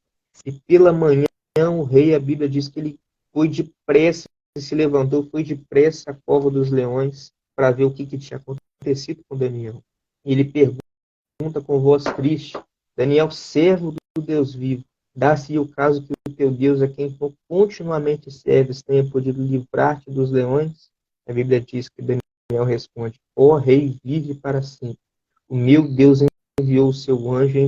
E pela manhã, o rei, a Bíblia diz que ele foi depressa, se levantou, foi depressa à cova dos leões para ver o que tinha acontecido com Daniel. E ele pergunta com voz triste, Daniel, servo do Deus vivo, dá-se o caso que o teu Deus, a quem continuamente serves, tenha podido livrar-te dos leões? A Bíblia diz que Daniel responde, ó rei, vive para sempre. O meu Deus enviou o seu anjo,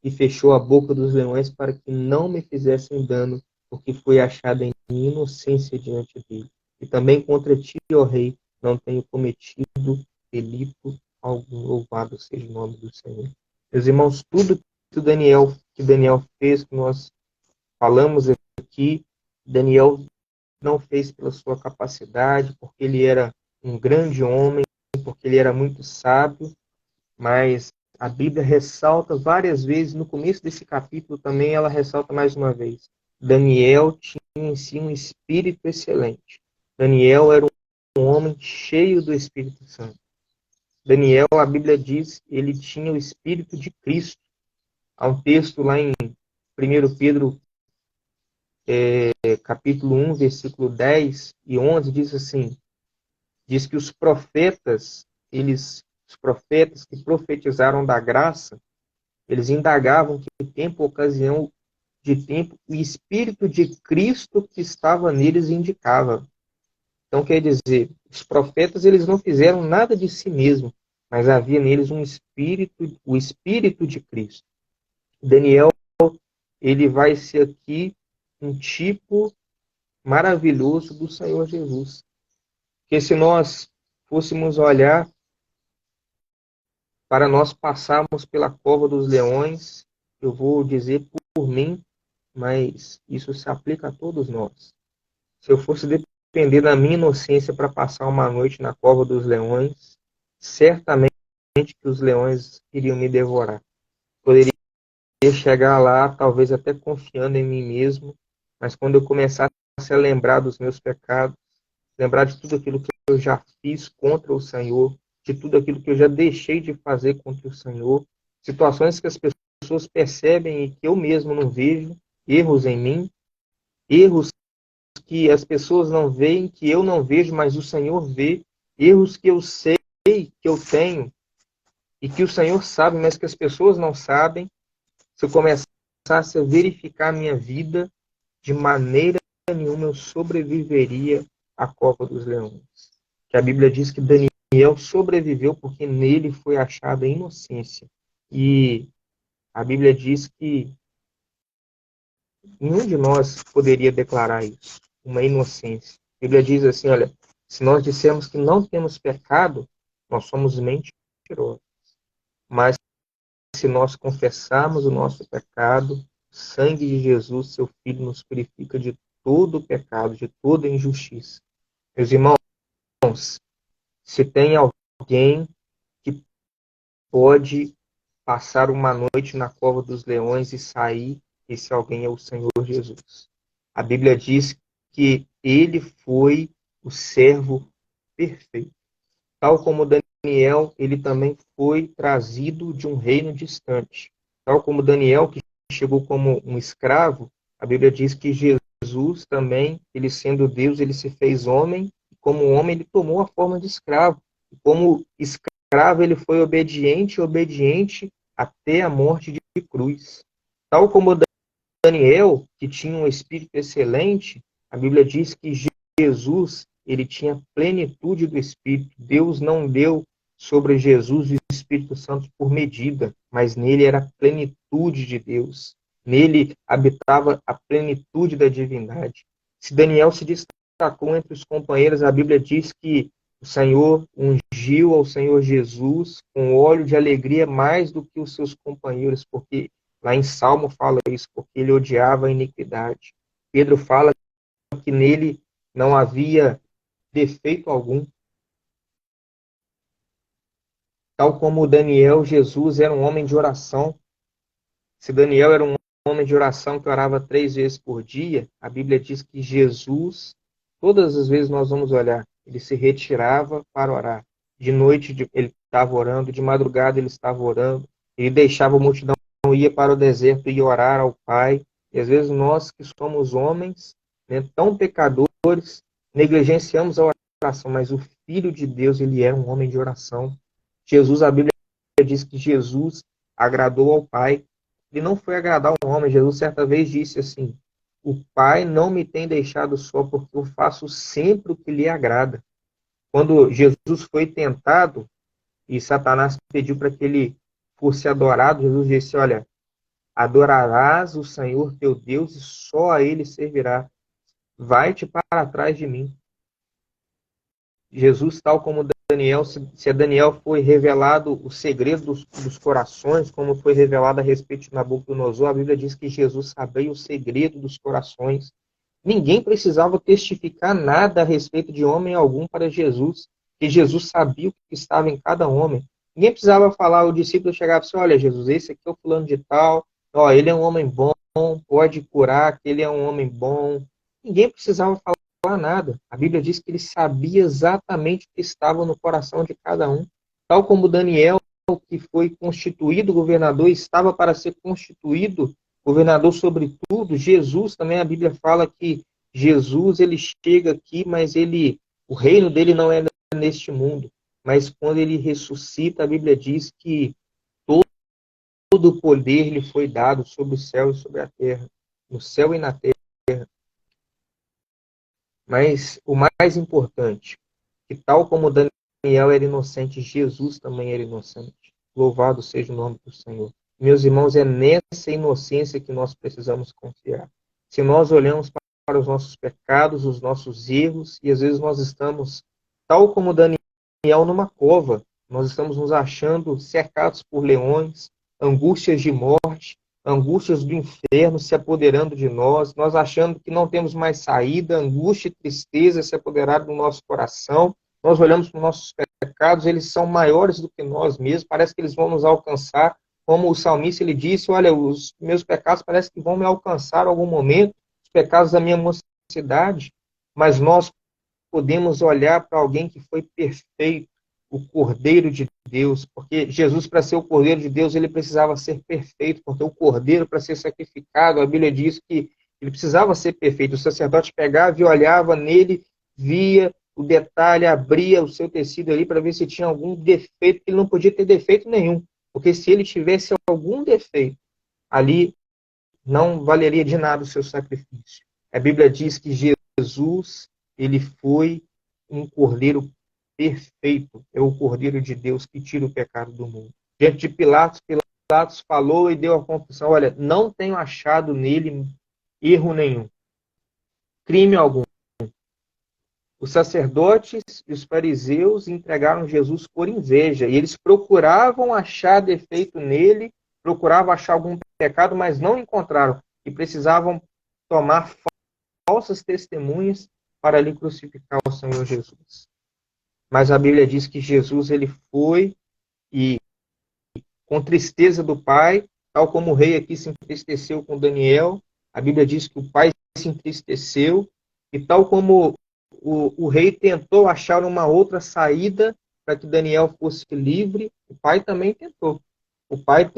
e fechou a boca dos leões para que não me fizessem dano, porque foi achada em mim inocência diante dele. E também contra ti, ó rei, não tenho cometido delito algum. Louvado seja o nome do Senhor. Meus irmãos, tudo que Daniel fez, que nós falamos aqui, Daniel não fez pela sua capacidade, porque ele era um grande homem, porque ele era muito sábio, mas a Bíblia ressalta várias vezes, no começo desse capítulo também ela ressalta mais uma vez. Daniel tinha em si um espírito excelente. Daniel era um homem cheio do Espírito Santo. Daniel, a Bíblia diz, ele tinha o Espírito de Cristo. Há um texto lá em 1 Pedro, capítulo 1, versículo 10 e 11, diz assim, diz que os profetas que profetizaram da graça, eles indagavam que tempo, ocasião de tempo, o Espírito de Cristo que estava neles indicava. Então, quer dizer, os profetas eles não fizeram nada de si mesmos, mas havia neles um Espírito, o Espírito de Cristo. Daniel, ele vai ser aqui um tipo maravilhoso do Senhor Jesus. Porque se nós fôssemos olhar para nós passarmos pela cova dos leões, eu vou dizer por mim, mas isso se aplica a todos nós. Se eu fosse depender da minha inocência para passar uma noite na cova dos leões, certamente que os leões iriam me devorar. Poderia chegar lá, talvez até confiando em mim mesmo, mas quando eu começasse a lembrar dos meus pecados, lembrar de tudo aquilo que eu já fiz contra o Senhor, de tudo aquilo que eu já deixei de fazer contra o Senhor, situações que as pessoas percebem e que eu mesmo não vejo, erros em mim, erros que as pessoas não veem, que eu não vejo, mas o Senhor vê, erros que eu sei que eu tenho e que o Senhor sabe, mas que as pessoas não sabem. Se eu começasse a verificar a minha vida, de maneira nenhuma eu sobreviveria à cova dos leões. Que a Bíblia diz que Daniel sobreviveu porque nele foi achada a inocência. E a Bíblia diz que nenhum de nós poderia declarar isso, uma inocência. A Bíblia diz assim, olha, se nós dissermos que não temos pecado, nós somos mentirosos. Mas se nós confessarmos o nosso pecado, o sangue de Jesus, seu Filho, nos purifica de todo o pecado, de toda injustiça. Meus irmãos, se tem alguém que pode passar uma noite na cova dos leões e sair, esse alguém é o Senhor Jesus. A Bíblia diz que ele foi o servo perfeito. Tal como Daniel, ele também foi trazido de um reino distante. Tal como Daniel, que chegou como um escravo, a Bíblia diz que Jesus também, ele sendo Deus, ele se fez homem, e como homem ele tomou a forma de escravo. E como escravo ele foi obediente até a morte de cruz. Tal como Daniel, que tinha um espírito excelente, a Bíblia diz que Jesus, ele tinha plenitude do Espírito. Deus não deu sobre Jesus o Espírito Santo por medida, mas nele era a plenitude de Deus. Nele habitava a plenitude da divindade. Se Daniel se destacou entre os companheiros, a Bíblia diz que o Senhor ungiu ao Senhor Jesus com óleo de alegria mais do que os seus companheiros, porque lá em Salmo fala isso, porque ele odiava a iniquidade. Pedro fala que nele não havia defeito algum. Tal como Daniel, Jesus era um homem de oração. Se Daniel era um homem de oração que orava 3 vezes por dia, a Bíblia diz que Jesus, todas as vezes nós vamos olhar, ele se retirava para orar. De noite ele estava orando, de madrugada ele estava orando, ele deixava a multidão, ia para o deserto e orar ao Pai. E às vezes nós que somos homens, né, tão pecadores, negligenciamos a oração, mas o Filho de Deus, ele era um homem de oração. Jesus, a Bíblia diz que Jesus agradou ao Pai. Ele não foi agradar ao homem. Jesus certa vez disse assim, o Pai não me tem deixado só porque eu faço sempre o que lhe agrada. Quando Jesus foi tentado e Satanás pediu para que ele fosse adorado, Jesus disse, olha, adorarás o Senhor teu Deus e só a ele servirá. Vai-te para trás de mim. Jesus, tal como Daniel, se a Daniel foi revelado o segredo dos corações, como foi revelado a respeito de Nabucodonosor, a Bíblia diz que Jesus sabia o segredo dos corações. Ninguém precisava testificar nada a respeito de homem algum para Jesus, que Jesus sabia o que estava em cada homem. Ninguém precisava falar, o discípulo chegava e disse, olha Jesus, esse aqui é o fulano de tal, ó, ele é um homem bom, pode curar, que ele é um homem bom. Ninguém precisava falar nada. A Bíblia diz que ele sabia exatamente o que estava no coração de cada um. Tal como Daniel, que foi constituído governador, estava para ser constituído governador sobre tudo. Jesus também, a Bíblia fala que Jesus, ele chega aqui, mas o reino dele não é neste mundo. Mas quando ele ressuscita, a Bíblia diz que todo o poder lhe foi dado sobre o céu e sobre a terra, no céu e na terra. Mas o mais importante, que tal como Daniel era inocente, Jesus também era inocente. Louvado seja o nome do Senhor. Meus irmãos, é nessa inocência que nós precisamos confiar. Se nós olhamos para os nossos pecados, os nossos erros, e às vezes nós estamos, tal como Daniel, numa cova, nós estamos nos achando cercados por leões, angústias de morte, angústias do inferno se apoderando de nós, nós achando que não temos mais saída, angústia e tristeza se apoderaram do nosso coração, nós olhamos para os nossos pecados, eles são maiores do que nós mesmos, parece que eles vão nos alcançar, como o salmista ele disse, olha, os meus pecados parece que vão me alcançar em algum momento, os pecados da minha mocidade, mas nós podemos olhar para alguém que foi perfeito, o Cordeiro de Deus, porque Jesus, para ser o Cordeiro de Deus, ele precisava ser perfeito, porque o Cordeiro, para ser sacrificado, a Bíblia diz que ele precisava ser perfeito. O sacerdote pegava e olhava nele, via o detalhe, abria o seu tecido ali para ver se tinha algum defeito, que ele não podia ter defeito nenhum, porque se ele tivesse algum defeito, ali não valeria de nada o seu sacrifício. A Bíblia diz que Jesus, ele foi um cordeiro perfeito, é o Cordeiro de Deus que tira o pecado do mundo. Diante de Pilatos, Pilatos falou e deu a confissão, olha, não tenho achado nele erro nenhum, crime algum. Os sacerdotes e os fariseus entregaram Jesus por inveja, e eles procuravam achar defeito nele, procuravam achar algum pecado, mas não encontraram, e precisavam tomar falsas testemunhas para lhe crucificar o Senhor Jesus. Mas a Bíblia diz que Jesus ele foi e com tristeza do Pai, tal como o rei aqui se entristeceu com Daniel, a Bíblia diz que o Pai se entristeceu, e tal como o rei tentou achar uma outra saída para que Daniel fosse livre, o Pai também tentou. O Pai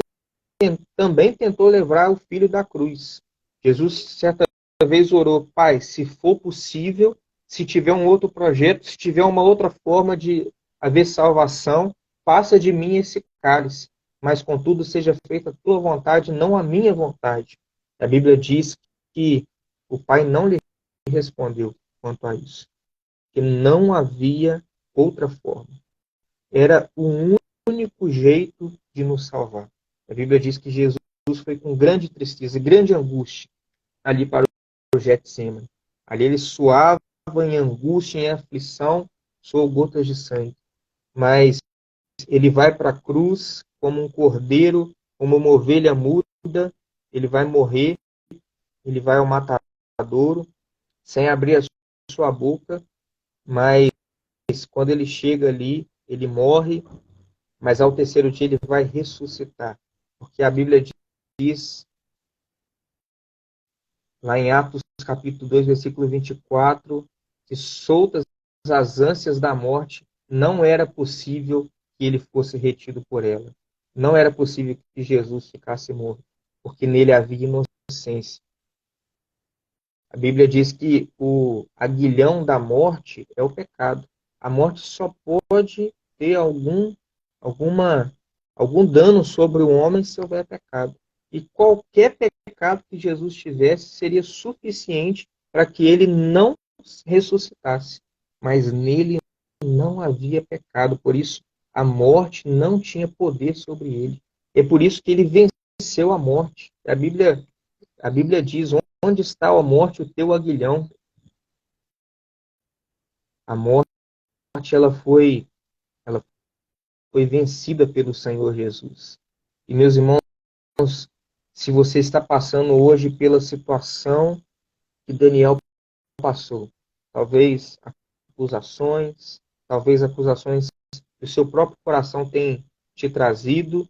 também tentou levar o filho da cruz. Jesus certa vez orou, Pai, se for possível, se tiver um outro projeto, se tiver uma outra forma de haver salvação, passa de mim esse cálice, mas contudo seja feita a tua vontade, não a minha vontade. A Bíblia diz que o Pai não lhe respondeu quanto a isso, que não havia outra forma. Era o único jeito de nos salvar. A Bíblia diz que Jesus foi com grande tristeza e grande angústia ali para o Getsemane. Ali ele suava em angústia, em aflição, suou gotas de sangue. Mas ele vai para a cruz como um cordeiro, como uma ovelha muda, ele vai morrer, ele vai ao matadouro, sem abrir a sua boca, mas quando ele chega ali, ele morre, mas ao terceiro dia ele vai ressuscitar. Porque a Bíblia diz, lá em Atos capítulo 2, versículo 24, que soltas as ânsias da morte, não era possível que ele fosse retido por ela. Não era possível que Jesus ficasse morto, porque nele havia inocência. A Bíblia diz que o aguilhão da morte é o pecado. A morte só pode ter algum dano sobre o homem se houver pecado. E qualquer pecado que Jesus tivesse seria suficiente para que ele não ressuscitasse. Mas nele não havia pecado, por isso a morte não tinha poder sobre ele. É por isso que ele venceu a morte. A Bíblia diz, onde está a morte, o teu aguilhão? A morte ela foi vencida pelo Senhor Jesus. E meus irmãos, se você está passando hoje pela situação que Daniel passou, talvez acusações que o seu próprio coração tem te trazido,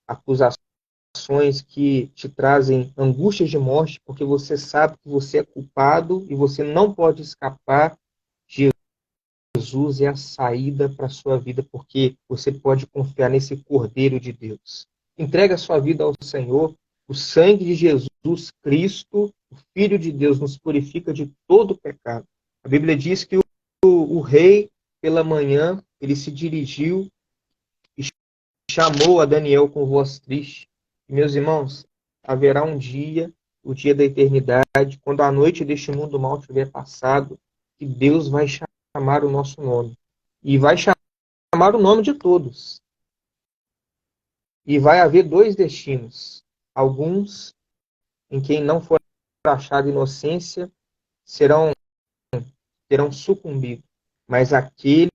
acusações que te trazem angústias de morte, porque você sabe que você é culpado e você não pode escapar. Jesus é a saída para a sua vida, porque você pode confiar nesse Cordeiro de Deus. Entrega a sua vida ao Senhor. O sangue de Jesus Cristo, o Filho de Deus, nos purifica de todo pecado. A Bíblia diz que o rei, pela manhã, ele se dirigiu e chamou a Daniel com voz triste. E, meus irmãos, haverá um dia, o dia da eternidade, quando a noite deste mundo mal tiver passado, que Deus vai chamar o nosso nome. E vai chamar o nome de todos. E vai haver dois destinos. Alguns em quem não for achada inocência terão sucumbido. Mas aqueles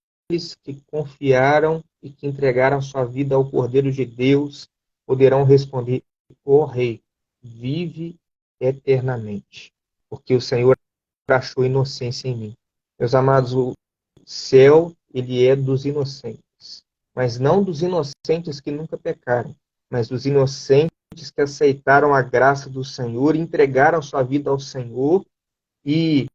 que confiaram e que entregaram sua vida ao Cordeiro de Deus poderão responder, ó Rei, vive eternamente, porque o Senhor achou inocência em mim. Meus amados, o céu ele é dos inocentes. Mas não dos inocentes que nunca pecaram, mas dos inocentes que aceitaram a graça do Senhor, entregaram sua vida ao Senhor e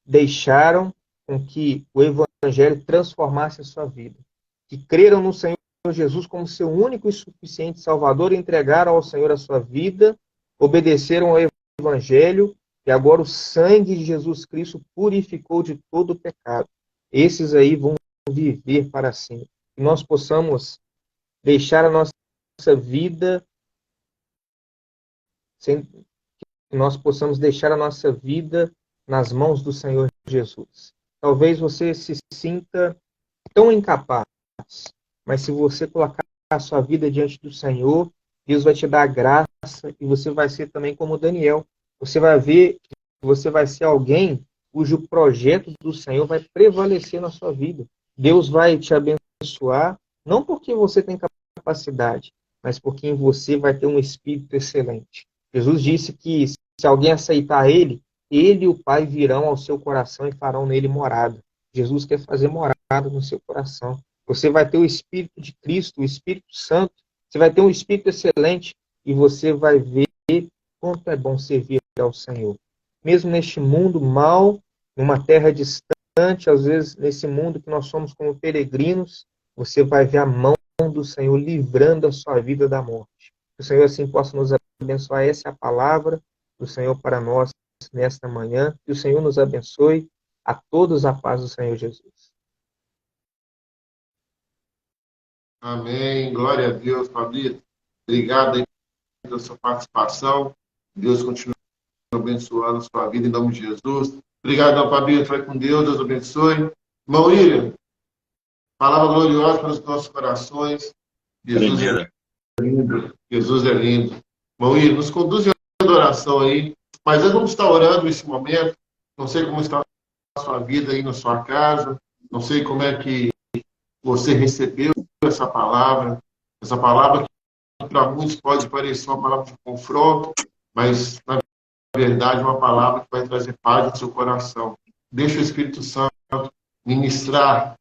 deixaram com que o Evangelho transformasse a sua vida. Que creram no Senhor Jesus como seu único e suficiente Salvador, entregaram ao Senhor a sua vida, obedeceram ao Evangelho, e agora o sangue de Jesus Cristo purificou de todo o pecado. Esses aí vão viver para sempre. Que nós possamos deixar a nossa vida, que nós possamos deixar a nossa vida nas mãos do Senhor Jesus. Talvez você se sinta tão incapaz, mas se você colocar a sua vida diante do Senhor, Deus vai te dar a graça e você vai ser também como Daniel. Você vai ver que você vai ser alguém cujo projeto do Senhor vai prevalecer na sua vida. Deus vai te abençoar, não porque você tem capacidade, mas porque em você vai ter um espírito excelente. Jesus disse que se alguém aceitar Ele e o Pai virão ao seu coração e farão nele morada. Jesus quer fazer morada no seu coração. Você vai ter o Espírito de Cristo, o Espírito Santo. Você vai ter um Espírito excelente e você vai ver quanto é bom servir ao Senhor. Mesmo neste mundo mau, numa terra distante, às vezes nesse mundo que nós somos como peregrinos, você vai ver a mão do Senhor livrando a sua vida da morte. Que o Senhor assim possa nos abençoar. Essa é a palavra do Senhor para nós nesta manhã. Que o Senhor nos abençoe. A todos a paz do Senhor Jesus. Amém. Glória a Deus, Fabrício. Obrigado aí pela sua participação. Deus continue abençoando a sua vida em nome de Jesus. Obrigado, Fabrício. Vai com Deus. Deus abençoe. Irmão William, palavra gloriosa para os nossos corações. Jesus é lindo. Jesus é lindo. Irmão William, nos conduz em adoração aí. Mas nós vamos estar orando nesse momento. Não sei como está a sua vida aí na sua casa. Não sei como é que você recebeu essa palavra que para muitos pode parecer uma palavra de confronto, mas na verdade é uma palavra que vai trazer paz ao seu coração. Deixa o Espírito Santo ministrar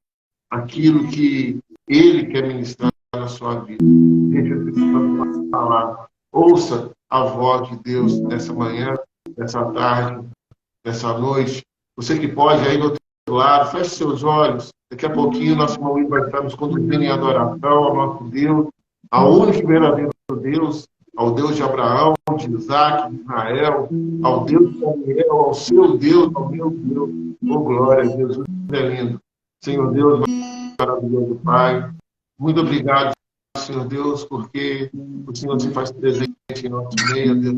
aquilo que Ele quer ministrar na sua vida. Deixa o Espírito Santo falar. Ouça a voz de Deus nessa manhã, nessa tarde, nessa noite. Você que pode aí do outro lado, feche seus olhos. Daqui a pouquinho nosso irmão vai estar nos conduzindo em adoração ao nosso Deus, ao único e verdadeiro Deus, ao Deus de Abraão, de Isaac, de Israel, ao Deus de Daniel, ao seu Deus, ao meu Deus. Oh, glória a Deus, é lindo. Senhor Deus, maravilhoso Pai, muito obrigado, Senhor Deus, porque o Senhor se faz presente em nosso meio, Deus.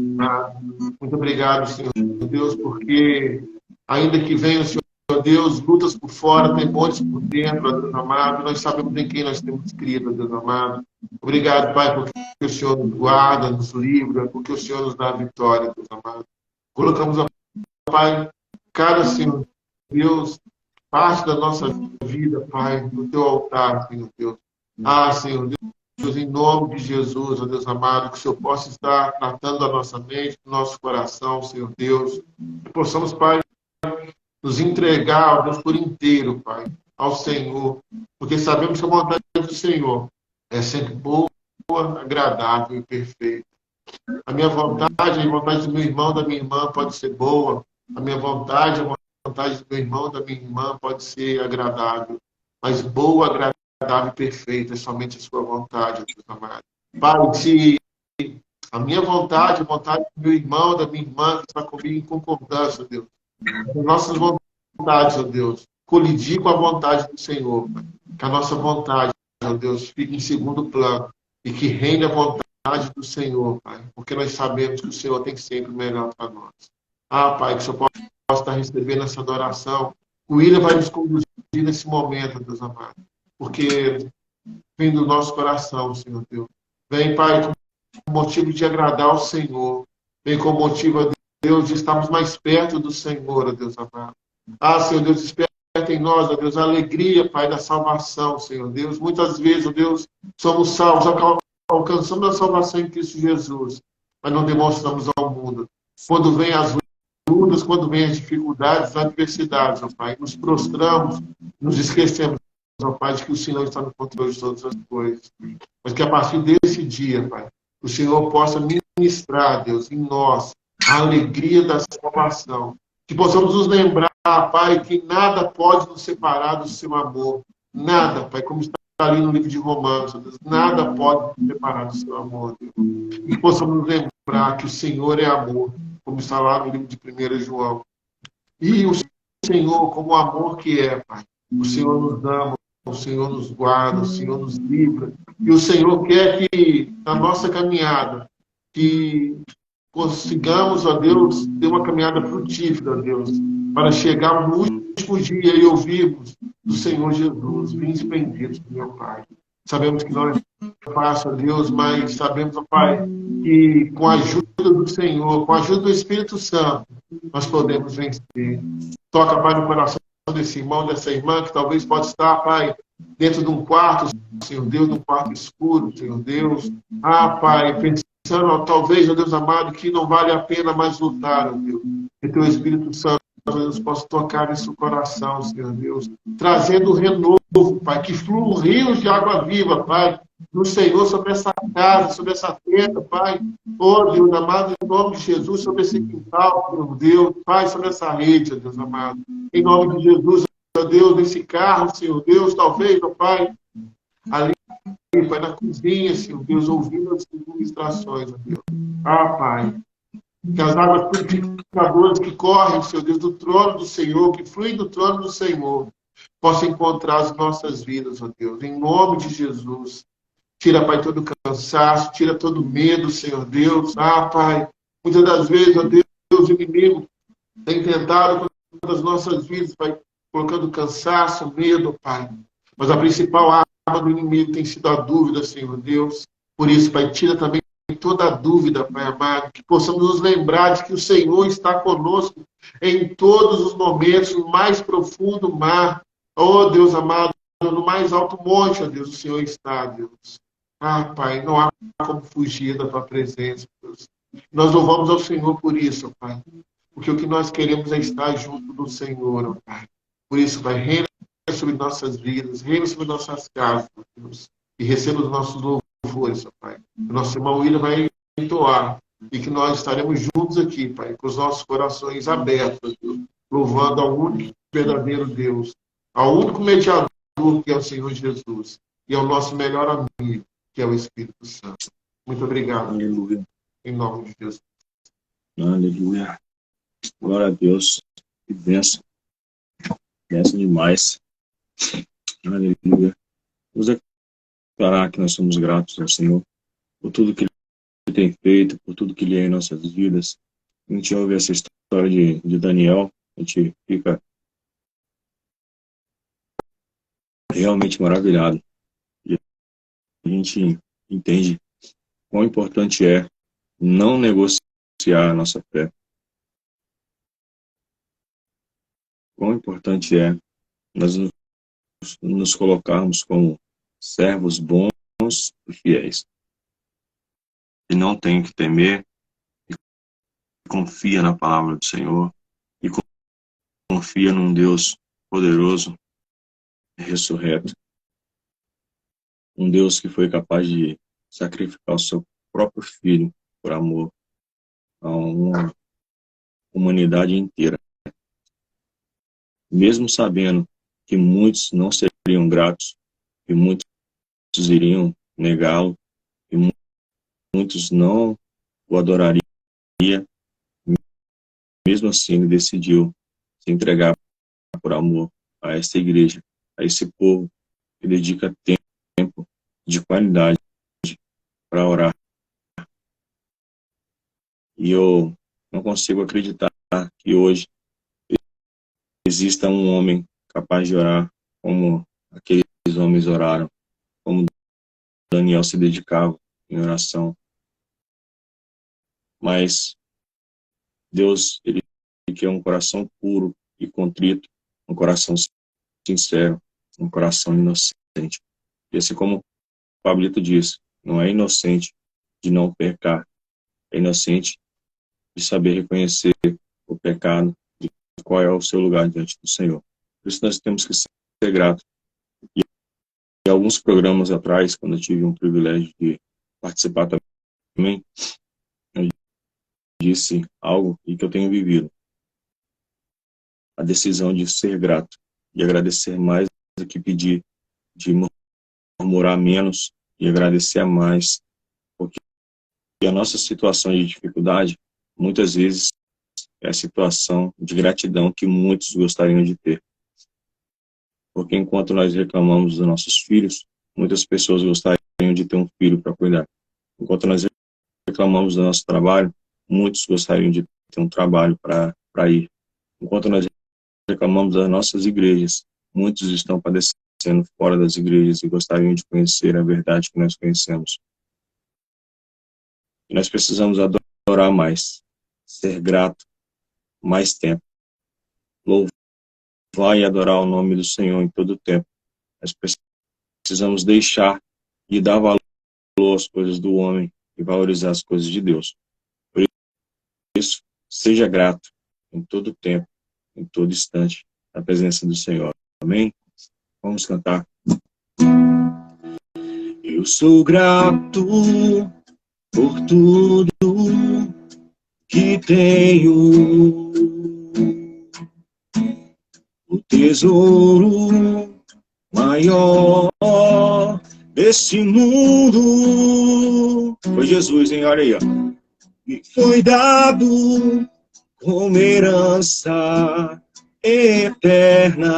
Muito obrigado, Senhor Deus, porque ainda que venha o Senhor Deus, lutas por fora, temores por dentro, ó Deus amado, nós sabemos em quem nós temos crido, ó Deus amado. Obrigado, Pai, porque o Senhor nos guarda, nos livra, porque o Senhor nos dá a vitória, Deus amado. Colocamos, Pai, cada, Senhor Deus, parte da nossa vida, Pai, no teu altar, Senhor Deus. Senhor Deus, em nome de Jesus, ó Deus amado, que o Senhor possa estar tratando a nossa mente, o nosso coração, Senhor Deus. Que possamos, Pai, nos entregar, ó Deus, por inteiro, Pai, ao Senhor, porque sabemos que a vontade do Senhor é sempre boa, agradável e perfeita. A minha vontade, a vontade do meu irmão, da minha irmã pode ser boa, a minha vontade, a vontade do meu irmão, da minha irmã pode ser agradável, mas boa, agradável e perfeita é somente a sua vontade, Deus amado. Pai, se a minha vontade, a vontade do meu irmão, da minha irmã, está comigo em concordância, Deus, as nossas vontades, ó Deus, colidir com a vontade do Senhor, Pai. Que a nossa vontade, ó Deus, fique em segundo plano e que reine a vontade do Senhor, Pai, porque nós sabemos que o Senhor tem sempre o melhor para nós. Pai, que o Senhor possa estar recebendo essa adoração. O William vai nos conduzir nesse momento, Deus amado, porque vem do nosso coração, Senhor Deus. Vem, Pai, com motivo de agradar ao Senhor. Vem com motivo, Deus, de estarmos mais perto do Senhor, ó Deus amado. Senhor Deus, desperta em nós, ó Deus, a alegria, Pai, da salvação, Senhor Deus. Muitas vezes, ó Deus, somos salvos, alcançamos a salvação em Cristo Jesus, mas não demonstramos ao mundo. Quando vem as lutas, quando vem as dificuldades, as adversidades, ó Pai, nos prostramos, nos esquecemos ó Pai, de que o Senhor está no controle de todas as coisas. Mas que a partir desse dia, Pai, o Senhor possa ministrar, Deus, em nós, a alegria da salvação. Que possamos nos lembrar, Pai, que nada pode nos separar do seu amor. Nada, Pai, como está ali no livro de Romanos, Deus, nada pode nos separar do seu amor, Deus. E que possamos nos lembrar que o Senhor é amor, como está lá no livro de 1 João. E o Senhor, como o amor que é, Pai, o Senhor nos ama, o Senhor nos guarda, o Senhor nos livra. E o Senhor quer que, na nossa caminhada, que consigamos, ó Deus, ter uma caminhada frutífera, ó Deus, para chegar no último dia e ouvirmos do Senhor Jesus, vinde benditos, meu Pai. Sabemos que não é fácil, ó Deus, mas sabemos, ó Pai, que com a ajuda do Senhor, com a ajuda do Espírito Santo, nós podemos vencer. Toca, Pai, no coração desse irmão, dessa irmã, que talvez pode estar, Pai, dentro de um quarto, Senhor Deus, num quarto escuro, Senhor Deus. Pai, pensando, talvez, ó Deus amado, que não vale a pena mais lutar, ó Deus. Que teu Espírito Santo, ó Deus, possa tocar nesse coração, Senhor Deus. Trazendo renovo, Pai, que fluam rios de água viva, Pai, do Senhor sobre essa casa, sobre essa tenda, Pai. Ó Deus amado, em nome de Jesus, sobre esse quintal, meu Deus, Pai, sobre essa rede, ó Deus amado. Em nome de Jesus, ó Deus, nesse carro, Senhor Deus, talvez, ó Pai, ali, Pai, na cozinha, Senhor Deus, ouvindo as ministrações, ó Deus. Pai, que as águas purificadoras que correm, Senhor Deus, do trono do Senhor, que fluem do trono do Senhor, possam encontrar as nossas vidas, ó Deus, em nome de Jesus. Tira, Pai, todo cansaço, tira todo medo, Senhor Deus. Pai, muitas das vezes, ó Deus, o inimigo tem tentado contra as nossas vidas, Pai, colocando cansaço, medo, Pai. Mas a principal arma do inimigo tem sido a dúvida, Senhor Deus. Por isso, Pai, tira também toda a dúvida, Pai amado, que possamos nos lembrar de que o Senhor está conosco em todos os momentos, no mais profundo mar. Ó Deus amado, no mais alto monte, ó Deus, o Senhor está, Deus. Pai, não há como fugir da tua presença, Deus. Nós louvamos ao Senhor por isso, Pai. Porque o que nós queremos é estar junto do Senhor, ó Pai. Por isso, Pai, reina sobre nossas vidas, reina sobre nossas casas, Deus. E receba os nossos louvores, ó Pai. O nosso irmão William vai entoar. E que nós estaremos juntos aqui, Pai, com os nossos corações abertos, Deus, louvando ao único verdadeiro Deus, ao único mediador que é o Senhor Jesus. E ao nosso melhor amigo, que é o Espírito Santo. Muito obrigado. Aleluia. Em nome de Jesus. Aleluia. Glória a Deus. Que bênção. Bênção demais. Aleluia. Vamos declarar que nós somos gratos ao Senhor por tudo que Ele tem feito, por tudo que Ele é em nossas vidas. A gente ouve essa história de Daniel, a gente fica realmente maravilhado. E a gente entende quão importante é não negociar a nossa fé. Quão importante é nós nos colocarmos como servos bons e fiéis. E não tem que temer, e confia na palavra do Senhor, e confia num Deus poderoso e ressurreto. Um Deus que foi capaz de sacrificar o seu próprio filho por amor a uma humanidade inteira. Mesmo sabendo que muitos não seriam gratos, que muitos iriam negá-lo, que muitos não o adorariam, mesmo assim ele decidiu se entregar por amor a essa igreja, a esse povo que dedica tempo de qualidade para orar. E eu não consigo acreditar que hoje exista um homem capaz de orar como aqueles homens oraram, como Daniel se dedicava em oração. Mas Deus, Ele quer um coração puro e contrito, um coração sincero, um coração inocente. E assim como o Pablito diz, não é inocente de não pecar, é inocente de saber reconhecer o pecado e qual é o seu lugar diante do Senhor. Por isso nós temos que ser gratos. alguns programas atrás, quando eu tive um privilégio de participar também, eu disse algo e que eu tenho vivido. A decisão de ser grato, de agradecer mais do que pedir, de murmurar menos e agradecer a mais, porque a nossa situação de dificuldade, muitas vezes, é a situação de gratidão que muitos gostariam de ter. Porque enquanto nós reclamamos dos nossos filhos, muitas pessoas gostariam de ter um filho para cuidar. Enquanto nós reclamamos do nosso trabalho, muitos gostariam de ter um trabalho para ir. Enquanto nós reclamamos das nossas igrejas, muitos estão padecendo fora das igrejas e gostariam de conhecer a verdade que nós conhecemos. E nós precisamos adorar mais, ser grato mais tempo, louvar e adorar o nome do Senhor em todo o tempo. Nós precisamos deixar de dar valor às coisas do homem e valorizar as coisas de Deus. Por isso, seja grato em todo o tempo, em todo instante, na presença do Senhor. Amém? Vamos cantar. Eu sou grato por tudo que tenho, o tesouro maior desse mundo foi Jesus, hein? Olha aí, ó. Me foi dado como herança eterna,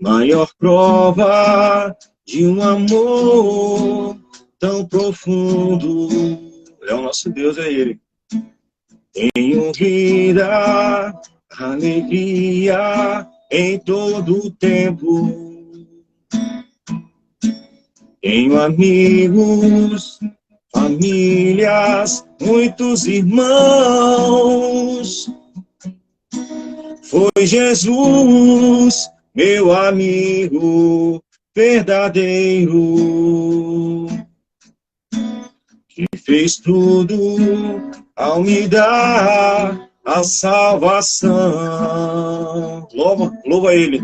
maior prova de um amor tão profundo. É o nosso Deus, é Ele. Tenho vida, alegria em todo o tempo. Tenho amigos, famílias, muitos irmãos. Foi Jesus, meu amigo verdadeiro, que fez tudo ao me dar a salvação. Louva Ele.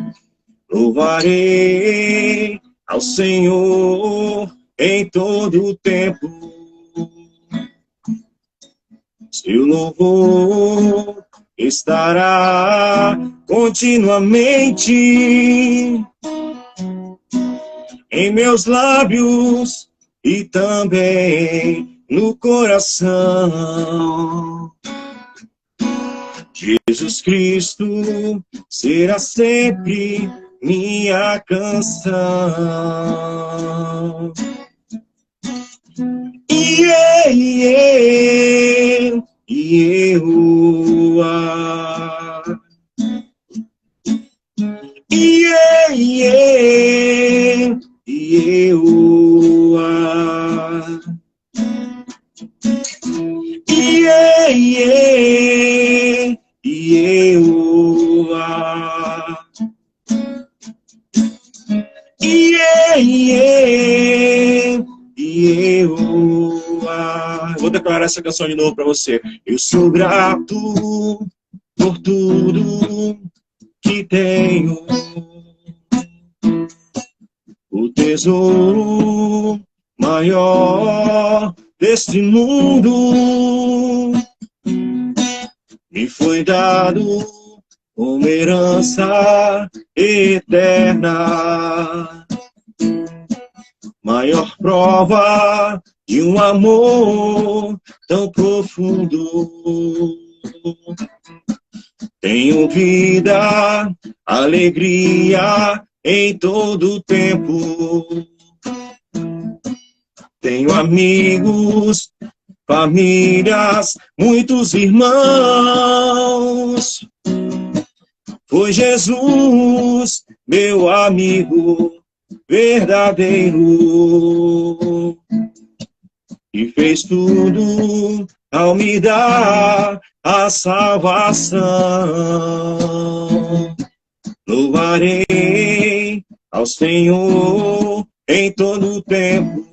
Louvarei ao Senhor em todo o tempo. Seu louvor estará continuamente em meus lábios e também no coração. Jesus Cristo será sempre minha canção. Vou declarar essa canção de novo para você. Eu sou grato por tudo que tenho, o tesouro maior deste mundo me foi dado como herança eterna, maior prova de um amor tão profundo. Tenho vida, alegria em todo o tempo. Tenho amigos, famílias, muitos irmãos. Foi Jesus, meu amigo verdadeiro, e fez tudo ao me dar a salvação. Louvarei ao Senhor em todo o tempo.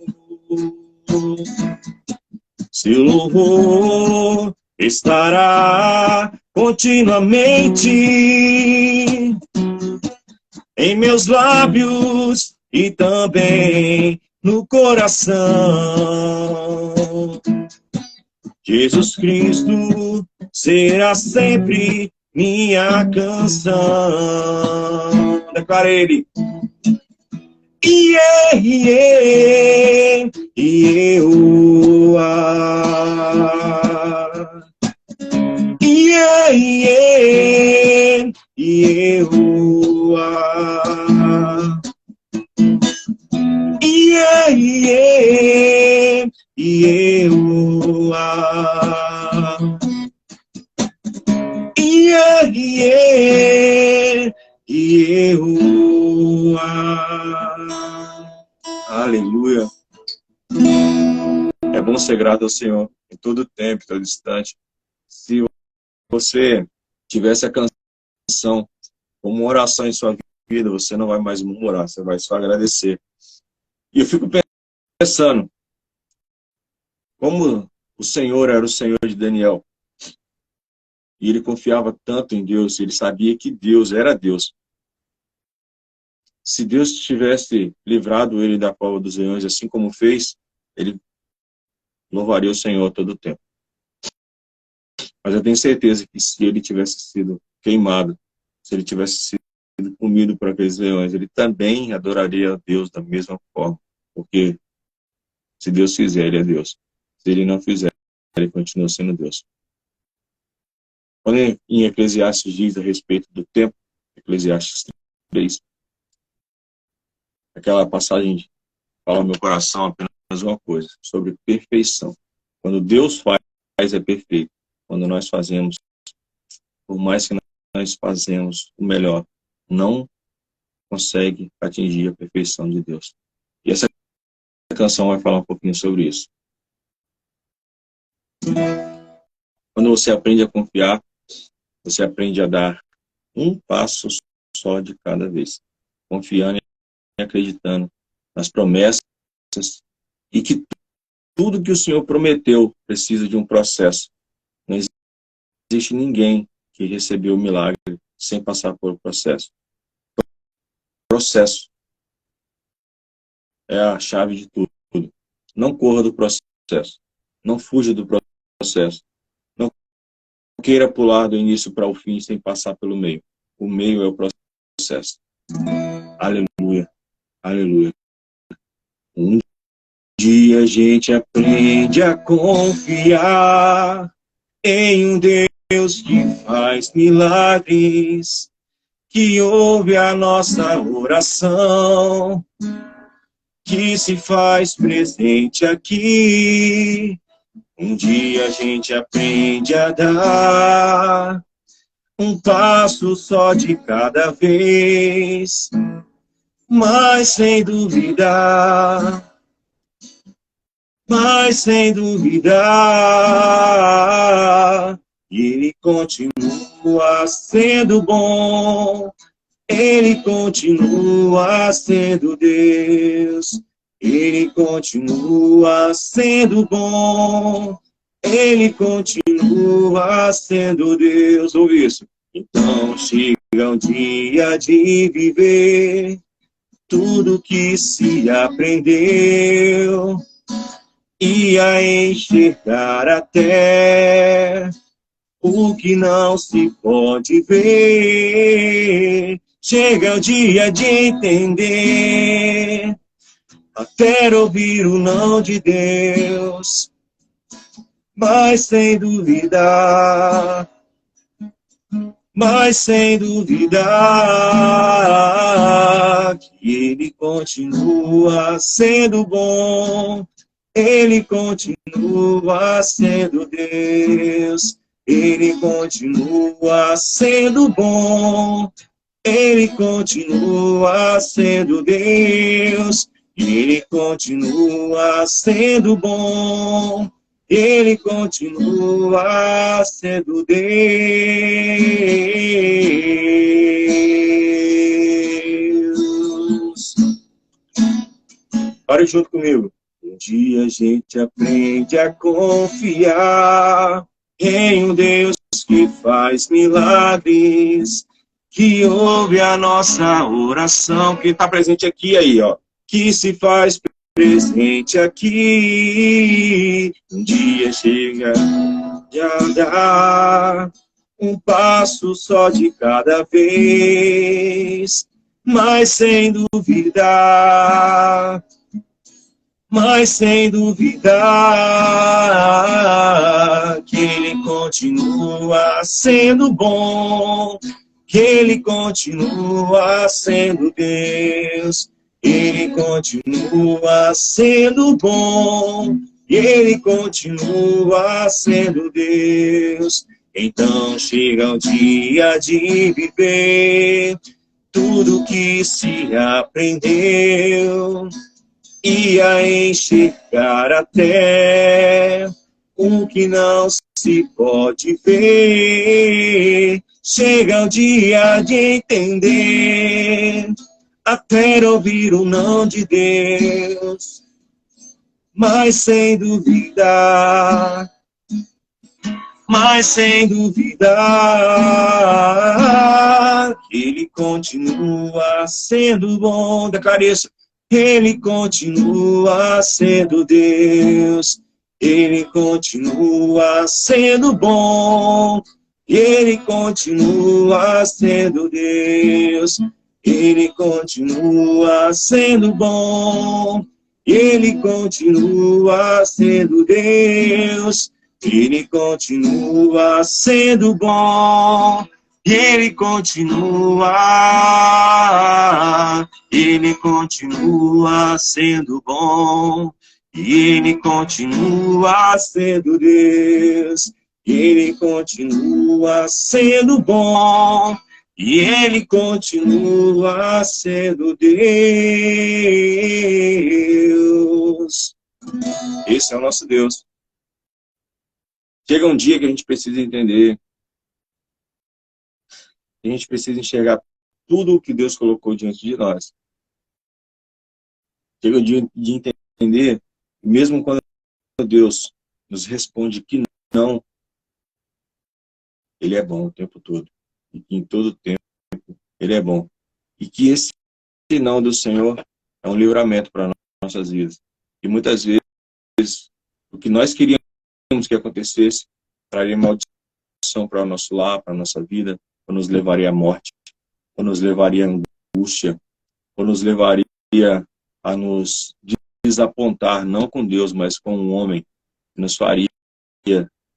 Seu louvor estará continuamente em meus lábios e também no coração. Jesus Cristo será sempre minha canção. Declara ele. Yehowa, aleluia. É bom ser grato ao Senhor em todo tempo, em todo instante. Se você tivesse a canção como uma oração em sua vida, você não vai mais murmurar, você vai só agradecer. E eu fico pensando, como o Senhor era o Senhor de Daniel, e ele confiava tanto em Deus, ele sabia que Deus era Deus. Se Deus tivesse livrado ele da cova dos leões, assim como fez, ele louvaria o Senhor todo o tempo. Mas eu tenho certeza que se ele tivesse sido queimado, se ele tivesse sido comido por aqueles leões, ele também adoraria a Deus da mesma forma. Porque se Deus fizer, ele é Deus. Se ele não fizer, ele continua sendo Deus. Quando em Eclesiastes diz a respeito do tempo, Eclesiastes 3, aquela passagem fala ao meu coração apenas uma coisa, sobre perfeição. Quando Deus faz, é perfeito. Quando nós fazemos, por mais que nós fazemos o melhor, não consegue atingir a perfeição de Deus. E essa canção vai falar um pouquinho sobre isso. Quando você aprende a confiar, você aprende a dar um passo só de cada vez, confiando e acreditando nas promessas e que tudo que o Senhor prometeu precisa de um processo. Não existe ninguém que recebeu o milagre sem passar por um processo. O processo é a chave de tudo. Não corra do processo. Não fuja do processo. Não queira pular do início para o fim sem passar pelo meio. O meio é o processo. Aleluia. Aleluia. Um dia a gente aprende a confiar em um Deus que faz milagres, que ouve a nossa oração, que se faz presente aqui. Um dia a gente aprende a dar um passo só de cada vez, mas sem duvidar, Ele continua sendo bom, Ele continua sendo Deus, Ele continua sendo bom, Ele continua sendo Deus. Ouve isso. Então chega o dia de viver tudo que se aprendeu e a enxergar até o que não se pode ver. Chega o dia de entender, até ouvir o não de Deus, mas sem duvidar, que Ele continua sendo bom, Ele continua sendo Deus, Ele continua sendo bom, Ele continua sendo Deus, Ele continua sendo bom, Ele continua sendo Deus. Pare junto comigo. Um dia a gente aprende a confiar em um Deus que faz milagres, que ouve a nossa oração, que está presente aqui aí, ó, que se faz presente aqui. Um dia chega de andar um passo só de cada vez, mas sem duvidar, que Ele continua sendo bom, que Ele continua sendo Deus, Ele continua sendo bom, e Ele continua sendo Deus. Então chega o dia de viver tudo que se aprendeu e a enxergar até o que não se pode ver. Chega o dia de entender, até ouvir o não de Deus, mas sem duvidar, que Ele continua sendo bom. Declare isso. Ele continua sendo Deus, Ele continua sendo bom, Ele continua sendo Deus, Ele continua sendo bom, Ele continua sendo Deus, Ele continua sendo bom, e Ele continua sendo bom, e Ele continua sendo Deus, Ele continua sendo bom, e Ele continua sendo Deus. Esse é o nosso Deus. Chega um dia que a gente precisa entender, a gente precisa enxergar tudo o que Deus colocou diante de nós. Chega o dia de entender, mesmo quando Deus nos responde que não, Ele é bom o tempo todo. E que em todo tempo Ele é bom. E que esse não do Senhor é um livramento para nossas vidas. E muitas vezes, o que nós queríamos que acontecesse, traria maldição para o nosso lar, para a nossa vida, ou nos levaria à morte, ou nos levaria à angústia, ou nos levaria a nos desapontar, não com Deus, mas com um homem, que nos faria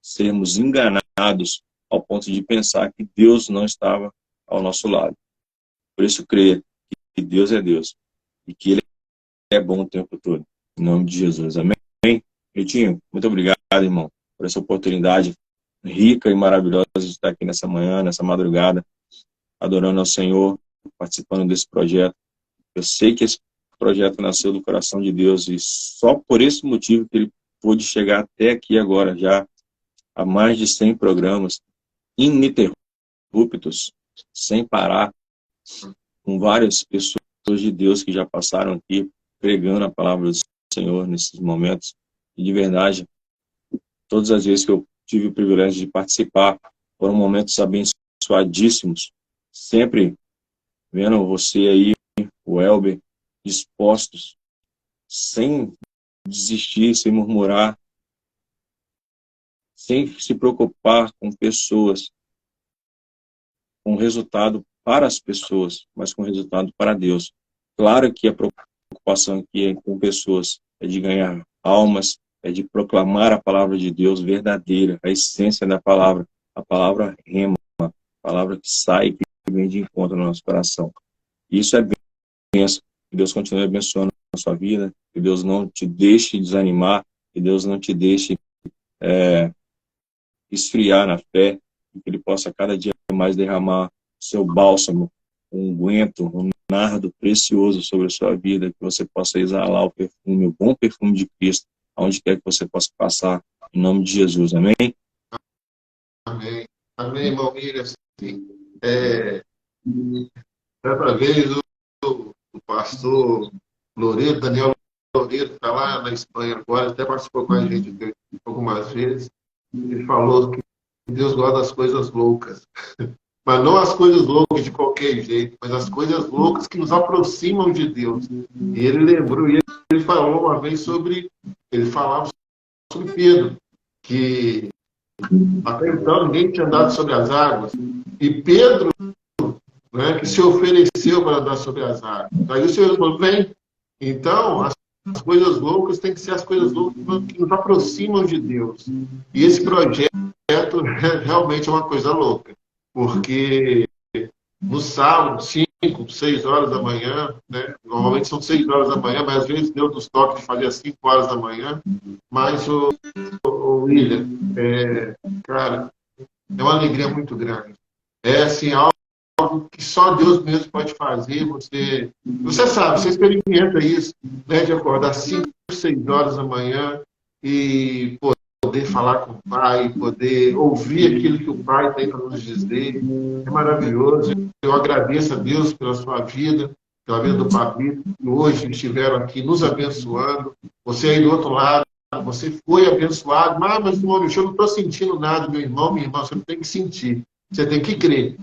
sermos enganados ao ponto de pensar que Deus não estava ao nosso lado. Por isso, creia que Deus é Deus e que Ele é bom o tempo todo. Em nome de Jesus. Amém? Ritinho, muito obrigado, irmão, por essa oportunidade rica e maravilhosa de estar aqui nessa manhã, nessa madrugada, adorando ao Senhor, participando desse projeto. Eu sei que esse projeto nasceu do coração de Deus e só por esse motivo que ele pôde chegar até aqui agora, já há mais de 100 programas ininterruptos, sem parar, com várias pessoas de Deus que já passaram aqui pregando a palavra do Senhor nesses momentos. E de verdade, todas as vezes que eu tive o privilégio de participar, foram momentos abençoadíssimos, sempre vendo você aí, o Elber, dispostos, sem desistir, sem murmurar, sem se preocupar com pessoas, com resultado para as pessoas, mas com resultado para Deus. Claro que a preocupação aqui é com pessoas, é de ganhar almas, é de proclamar a palavra de Deus verdadeira, a essência da palavra, a palavra rema, a palavra que sai e que vem de encontro no nosso coração. Isso é bênção. Que Deus continue abençoando a sua vida, que Deus não te deixe desanimar, que Deus não te deixe esfriar na fé, e que Ele possa cada dia mais derramar seu bálsamo, um unguento, um nardo precioso sobre a sua vida, que você possa exalar o perfume, o bom perfume de Cristo, aonde quer que você possa passar, em nome de Jesus. Amém? Amém. Amém, irmão William. Certa vez o pastor Loureiro, Daniel Loureiro, está lá na Espanha agora, até participou com a gente algumas vezes, ele falou que Deus gosta das coisas loucas. Mas não as coisas loucas de qualquer jeito, mas as coisas loucas que nos aproximam de Deus. E ele lembrou, e ele falou uma vez ele falava sobre Pedro, que até então ninguém tinha andado sobre as águas. E Pedro, né, que se ofereceu para andar sobre as águas. Aí o Senhor falou, vem. Então, as coisas loucas têm que ser as coisas loucas que nos aproximam de Deus. E esse projeto realmente é uma coisa louca. Porque no sábado, 5, 6 horas da manhã, né? Normalmente são 6 horas da manhã, mas às vezes Deus nos toca de fazer às 5 horas da manhã. Mas, o William, cara, é uma alegria muito grande. É assim, algo que só Deus mesmo pode fazer. Você sabe, você experimenta isso, né? De acordar 5, 6 horas da manhã e poder falar com o Pai, poder ouvir aquilo que o Pai tem para nos dizer. É maravilhoso. Eu agradeço a Deus pela sua vida, pela vida do Papito, que hoje estiveram aqui nos abençoando. Você aí do outro lado, você foi abençoado. Mas eu não estou sentindo nada, meu irmão, minha irmã. Você não tem que sentir, você tem que crer.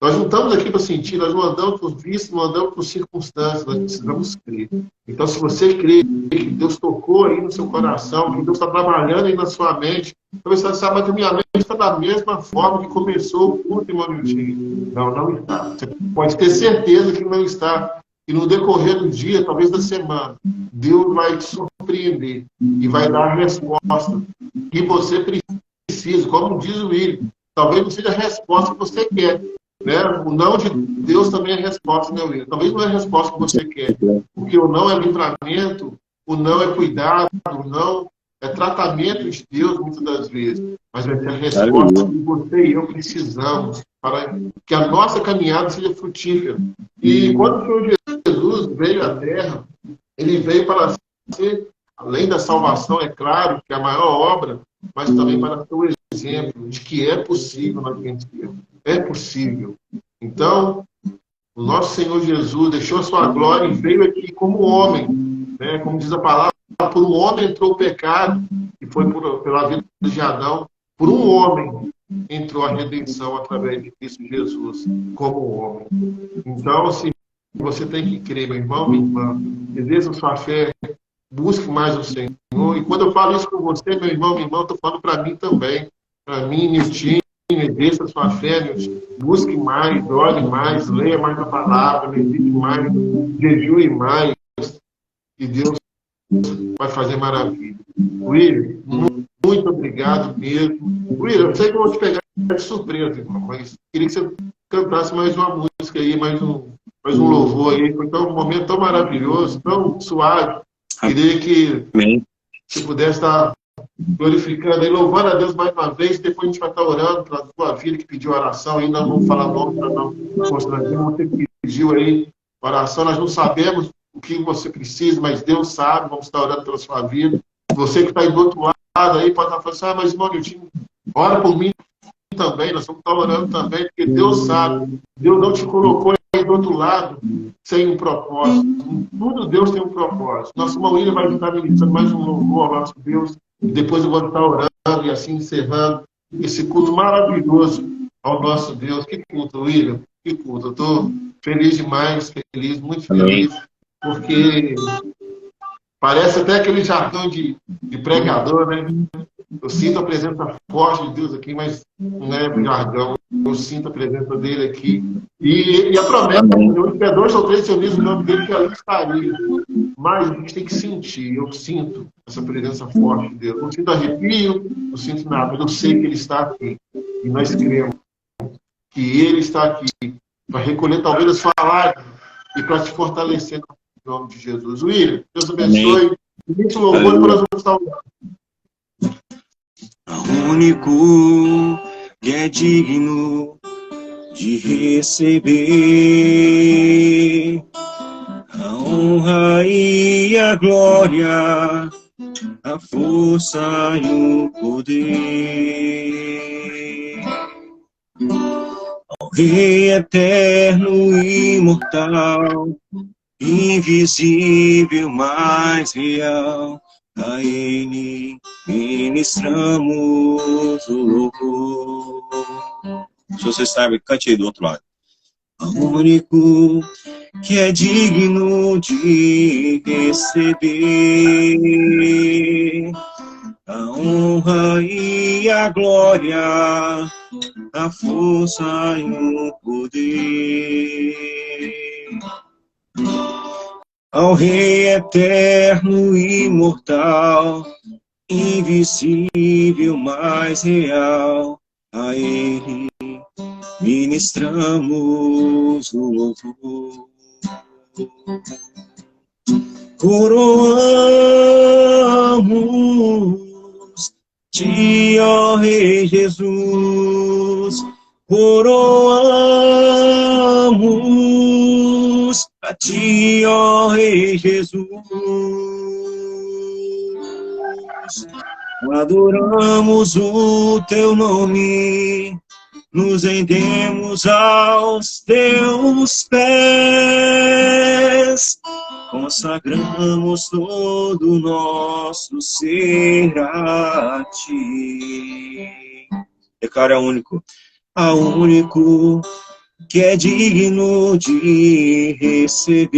Nós não estamos aqui para sentir, nós não andamos por vista, não andamos por circunstâncias, nós precisamos crer. Então, se você crê que Deus tocou aí no seu coração, que Deus está trabalhando aí na sua mente, talvez você saiba que minha mente está da mesma forma que começou o culto, irmão Niltinho. Não está. Você pode ter certeza que não está. E no decorrer do dia, talvez da semana, Deus vai te surpreender e vai dar a resposta que você precisa. Como diz o William, talvez não seja a resposta que você quer. Né? O não de Deus também é resposta, né, William? Talvez não é a resposta que você quer. Porque o não é livramento, o não é cuidado, o não é tratamento de Deus, muitas das vezes. Mas vai ser a resposta que você e eu precisamos para que a nossa caminhada seja frutífera. E quando o Senhor Jesus veio à Terra, ele veio para ser, além da salvação, é claro, que é a maior obra, mas também para ser o exemplo de que é possível nós vencermos. É possível. Então, o nosso Senhor Jesus deixou a sua glória e veio aqui como homem. Né? Como diz a palavra, por um homem entrou o pecado, e foi pela vida de Adão. Por um homem entrou a redenção através de Cristo Jesus, como homem. Então, assim, você tem que crer, meu irmão, minha irmã. Exerça sua fé, busque mais o Senhor. E quando eu falo isso com você, meu irmão, minha irmã, eu estou falando para mim também. Para mim, Niltinho, exerça sua fé, busque mais, ore mais, leia mais a palavra, medite mais, jejue mais, e Deus vai fazer maravilha. William, muito obrigado mesmo. William, eu sei que eu vou te pegar de surpresa, irmão, mas queria que você cantasse mais uma música aí, mais um louvor aí. Foi um momento tão maravilhoso, tão suave. Queria que se pudesse estar glorificando e louvando a Deus mais uma vez. Depois a gente vai estar orando pela tua vida que pediu oração. Ainda não vamos falar nome para não constranger. Você que pediu aí oração, nós não sabemos o que você precisa, mas Deus sabe. Vamos estar orando pela sua vida. Você que está aí do outro lado aí pode estar falando assim, mas irmão Niltinho, ora por mim também. Nós vamos estar orando também, porque Deus sabe. Deus não te colocou aí do outro lado sem um propósito. Tudo Deus tem um propósito. Nosso irmão William vai estar ministrando mais um louvor ao nosso Deus. Depois eu vou estar orando e assim encerrando esse culto maravilhoso ao nosso Deus. Que culto, William, que culto. Eu estou feliz demais, muito feliz, porque parece até aquele jargão de pregador, né? Eu sinto a presença forte de Deus aqui, mas não é jargão. Eu sinto a presença dele aqui. E a promessa, onde é 2 ou 3 reunidos no nome dele, que ali estaria. Mas a gente tem que sentir. Eu sinto essa presença forte de Deus. Não sinto arrepio, não sinto nada, mas eu sei que ele está aqui. E nós cremos que ele está aqui para recolher talvez a sua lágrima e para te fortalecer no nome de Jesus. William, Deus abençoe. Muito louvor para nós estar orando. O único que é digno de receber a honra e a glória, a força e o poder. Ao Rei eterno e imortal, invisível, mas real, a Ele ministramos o louvor. Se você sabe, cante aí do outro lado. Ao único que é digno de receber a honra e a glória, a força e o poder. Ao Rei eterno e imortal, invisível, mais real, a Ele ministramos o louvor. Coroamos-te, ó Rei Jesus, coroamos a ti, ó Rei Jesus. Adoramos o teu nome, nos rendemos aos teus pés, consagramos todo o nosso ser a ti. Declara ao único que é digno de receber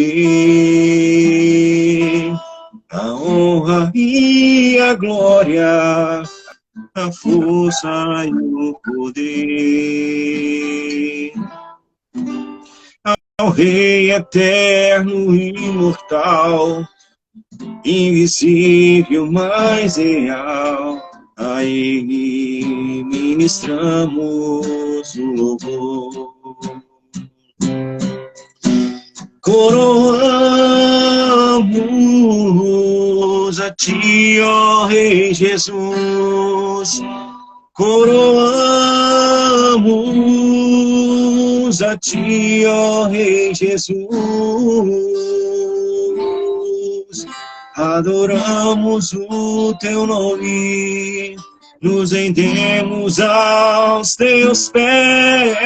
a honra e a glória, a força e o poder. Ao Rei eterno e imortal, invisível, mais real, a Ele ministramos o louvor. Coroamos a ti, ó Rei Jesus, coroamos a ti, ó Rei Jesus, adoramos o teu nome, nos rendemos aos teus pés,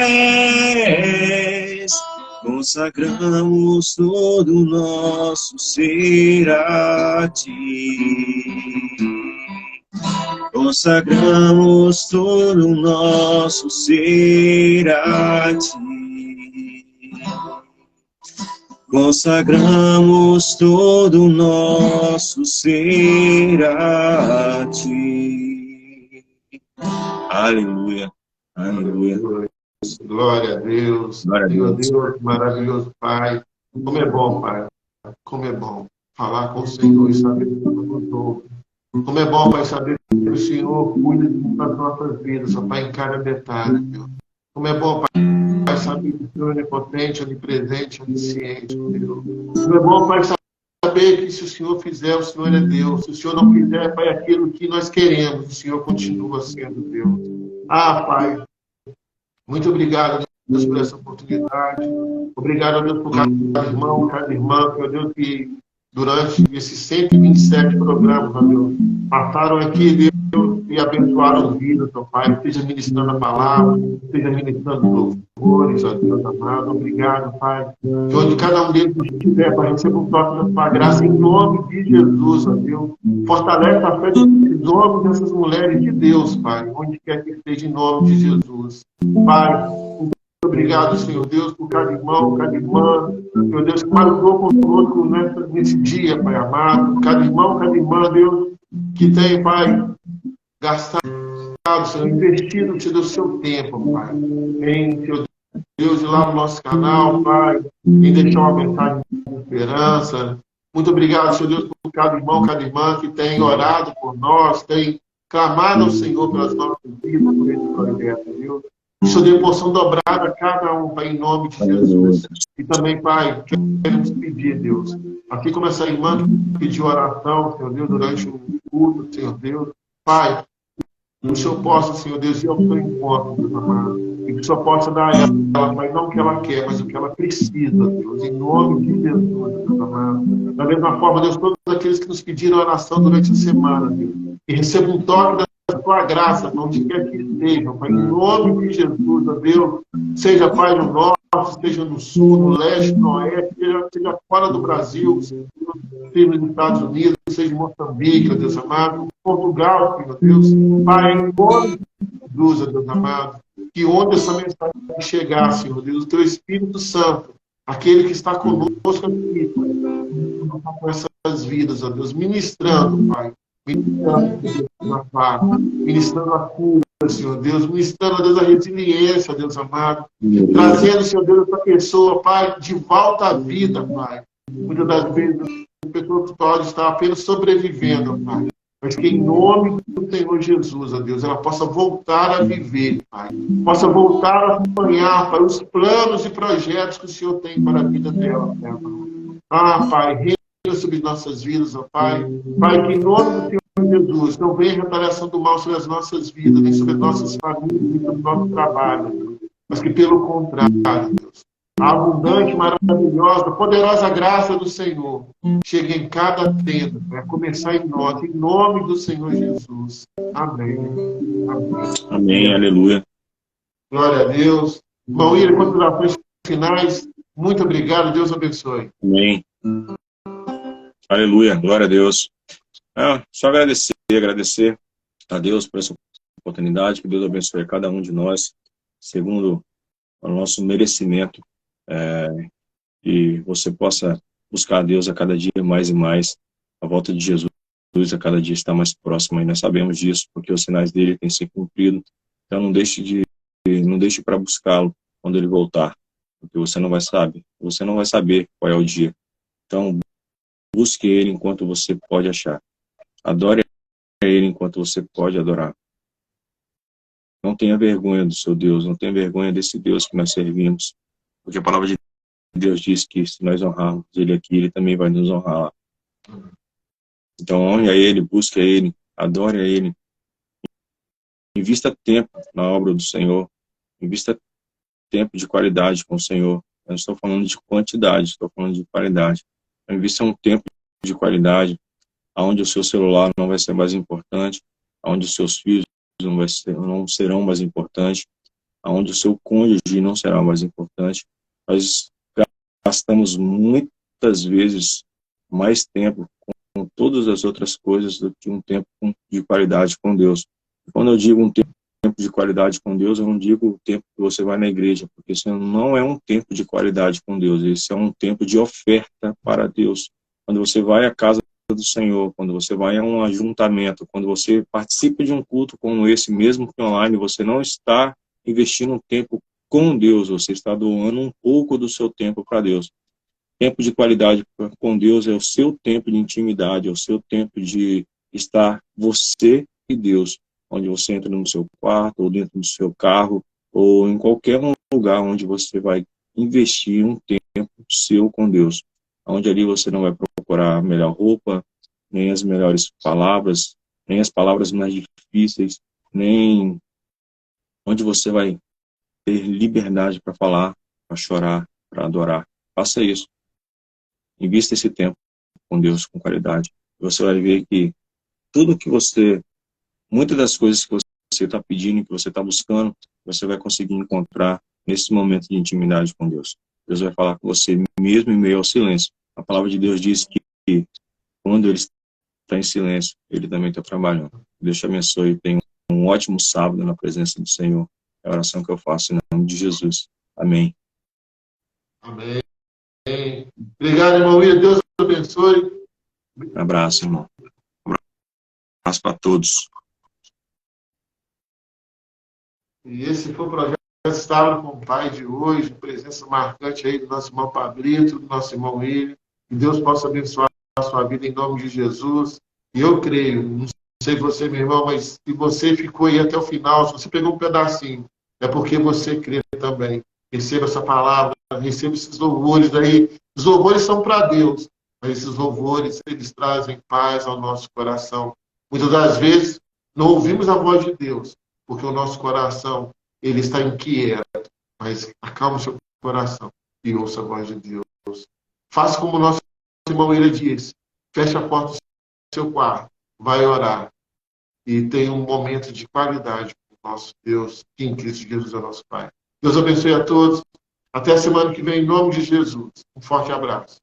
consagramos todo o nosso ser a ti. Consagramos todo o nosso ser a ti. Consagramos todo o nosso ser a ti. Aleluia. Aleluia. Glória a Deus. Glória a Deus. Deus, maravilhoso Pai. Como é bom, Pai. Como é bom falar com o Senhor e saber que tudo mudou. Como é bom, Pai, saber que o Senhor cuida das nossas vidas, ó Pai, em cada detalhe, Deus. Como é bom, Pai, saber que o Senhor é onipotente, onipresente, onisciente, Deus. Como é bom, Pai, saber que se o Senhor fizer, o Senhor é Deus. Se o Senhor não fizer, Pai, aquilo que nós queremos, o Senhor continua sendo Deus. Ah, Pai, muito obrigado, Deus, por essa oportunidade. Obrigado, Deus, por cada irmão, cada irmã, meu Deus, que durante esses 127 programas, ó Deus, passaram aqui, Deus, e abençoaram vidas, ó Pai, esteja ministrando a palavra, esteja ministrando louvores, ó Deus amado. Obrigado, Pai. Que onde cada um deles estiver, Pai, receba um toque da tua graça em nome de Jesus, ó Deus. Fortalece a fé desses homens, dessas mulheres de Deus, Pai, onde quer que esteja, em nome de Jesus. Pai, obrigado, Senhor Deus, por cada irmão, cada irmã, meu Deus, que marcou conosco nesse dia, Pai amado. Cada irmão, cada irmã, Deus, que tem, Pai, gastado, Senhor, investido, Senhor, o seu tempo, Pai, em, Senhor Deus, ir lá no nosso canal, Pai, em deixar uma mensagem de esperança. Muito obrigado, Senhor Deus, por cada irmão, cada irmã que tem orado por nós, tem clamado ao Senhor pelas nossas vidas, por esse projeto, Deus. Que o Senhor dê porção dobrada a cada um, Pai, em nome de Jesus. E também, Pai, queremos pedir, Deus, assim como essa irmã que pediu oração, Senhor Deus, durante o culto, Senhor Deus, Pai, que o Senhor possa, Senhor Deus, ir ao seu encontro, Deus amado, e que o Senhor possa dar a ela, Pai, não o que ela quer, mas o que ela precisa, Deus, em nome de Jesus, Deus amado. Da mesma forma, Deus, todos aqueles que nos pediram oração durante a semana, Deus, e recebam um toque da tua graça, para onde quer que estejam, Pai, em nome de Jesus, ó Deus, seja, Pai, no norte, seja no sul, no leste, no oeste, seja fora do Brasil, seja nos Estados Unidos, seja em Moçambique, ó Deus amado, Portugal, Senhor Deus, Pai, em nome de Jesus, ó Deus amado, que onde essa mensagem chegar, Senhor Deus, o Teu Espírito Santo, aquele que está conosco aqui, com essas vidas, ó Deus, ministrando, Pai, ministrando a paz, ministrando a cura, Senhor Deus, ministrando, ó Deus, a resiliência, ó Deus amado, trazendo, Senhor Deus, essa pessoa, Pai, de volta à vida, Pai. Muitas das vezes a pessoa pode estar apenas sobrevivendo, Pai, mas que em nome do Senhor Jesus, ó Deus, ela possa voltar a viver, Pai, possa voltar a sonhar para os planos e projetos que o Senhor tem para a vida dela, Pai. Ah, Pai, reina sobre nossas vidas, ó Pai. Pai, que em nome do Senhor Jesus não venha retaliação do mal sobre as nossas vidas, nem sobre as nossas famílias, nem sobre o nosso trabalho, mas que pelo contrário, Deus, a abundante, maravilhosa, poderosa graça do Senhor chegue em cada tenda, para começar em nós, em nome do Senhor Jesus. Amém. Amém. Amém, aleluia. Glória a Deus. Irmão Ira, considerações finais, muito obrigado, Deus abençoe. Amém. Aleluia, glória a Deus. Só agradecer a Deus por essa oportunidade, que Deus abençoe cada um de nós, segundo o nosso merecimento, e você possa buscar a Deus a cada dia mais e mais, a volta de Jesus a cada dia está mais próxima, e nós sabemos disso, porque os sinais dele têm se cumprido. Então não deixe para buscá-lo quando ele voltar, porque você não vai saber qual é o dia. Então busque ele enquanto você pode achar, adore a ele enquanto você pode adorar. Não tenha vergonha do seu Deus, não tenha vergonha desse Deus que nós servimos, porque a palavra de Deus diz que se nós honrarmos ele aqui, ele também vai nos honrar lá. Então honre a ele, busque a ele, adore a ele, invista tempo na obra do Senhor, invista tempo de qualidade com o Senhor. Eu não estou falando de quantidade, estou falando de qualidade. Então, invista um tempo de qualidade, onde o seu celular não vai ser mais importante, onde os seus filhos não serão mais importantes, onde o seu cônjuge não será mais importante. Nós gastamos muitas vezes mais tempo com todas as outras coisas do que um tempo de qualidade com Deus. E quando eu digo um tempo de qualidade com Deus, eu não digo o tempo que você vai na igreja, porque isso não é um tempo de qualidade com Deus, esse é um tempo de oferta para Deus. Quando você vai à casa do Senhor, quando você vai a um ajuntamento, quando você participa de um culto como esse, mesmo que online, você não está investindo um tempo com Deus, você está doando um pouco do seu tempo para Deus. Tempo de qualidade com Deus é o seu tempo de intimidade, é o seu tempo de estar você e Deus, onde você entra no seu quarto, ou dentro do seu carro, ou em qualquer lugar onde você vai investir um tempo seu com Deus, onde ali você não vai procurar a melhor roupa, nem as melhores palavras, nem as palavras mais difíceis, nem onde você vai ter liberdade para falar, para chorar, para adorar. Faça isso. Invista esse tempo com Deus, com qualidade. Você vai ver que muitas das coisas que você está pedindo, que você está buscando, você vai conseguir encontrar nesse momento de intimidade com Deus. Deus vai falar com você mesmo em meio ao silêncio. A palavra de Deus diz que quando Ele está em silêncio, Ele também está trabalhando. Deus te abençoe. Tenha um ótimo sábado na presença do Senhor. É a oração que eu faço em nome de Jesus. Amém. Amém. Obrigado, irmão William. Deus abençoe. Um abraço, irmão. Um abraço para todos. E esse foi o projeto Sábado com o Pai de hoje, presença marcante aí do nosso irmão Pablito, do nosso irmão William. Que Deus possa abençoar a sua vida em nome de Jesus. E eu creio, não sei você, meu irmão, mas se você ficou aí até o final, se você pegou um pedacinho, é porque você crê também. Receba essa palavra, receba esses louvores aí. Os louvores são para Deus, mas esses louvores, eles trazem paz ao nosso coração. Muitas das vezes, não ouvimos a voz de Deus, porque o nosso coração, ele está inquieto. Mas acalma o seu coração e ouça a voz de Deus. Faça como o nosso irmão Ira disse. Feche a porta do seu quarto, vai orar e tenha um momento de qualidade com o nosso Deus, que em Cristo Jesus é nosso Pai. Deus abençoe a todos. Até a semana que vem, em nome de Jesus. Um forte abraço.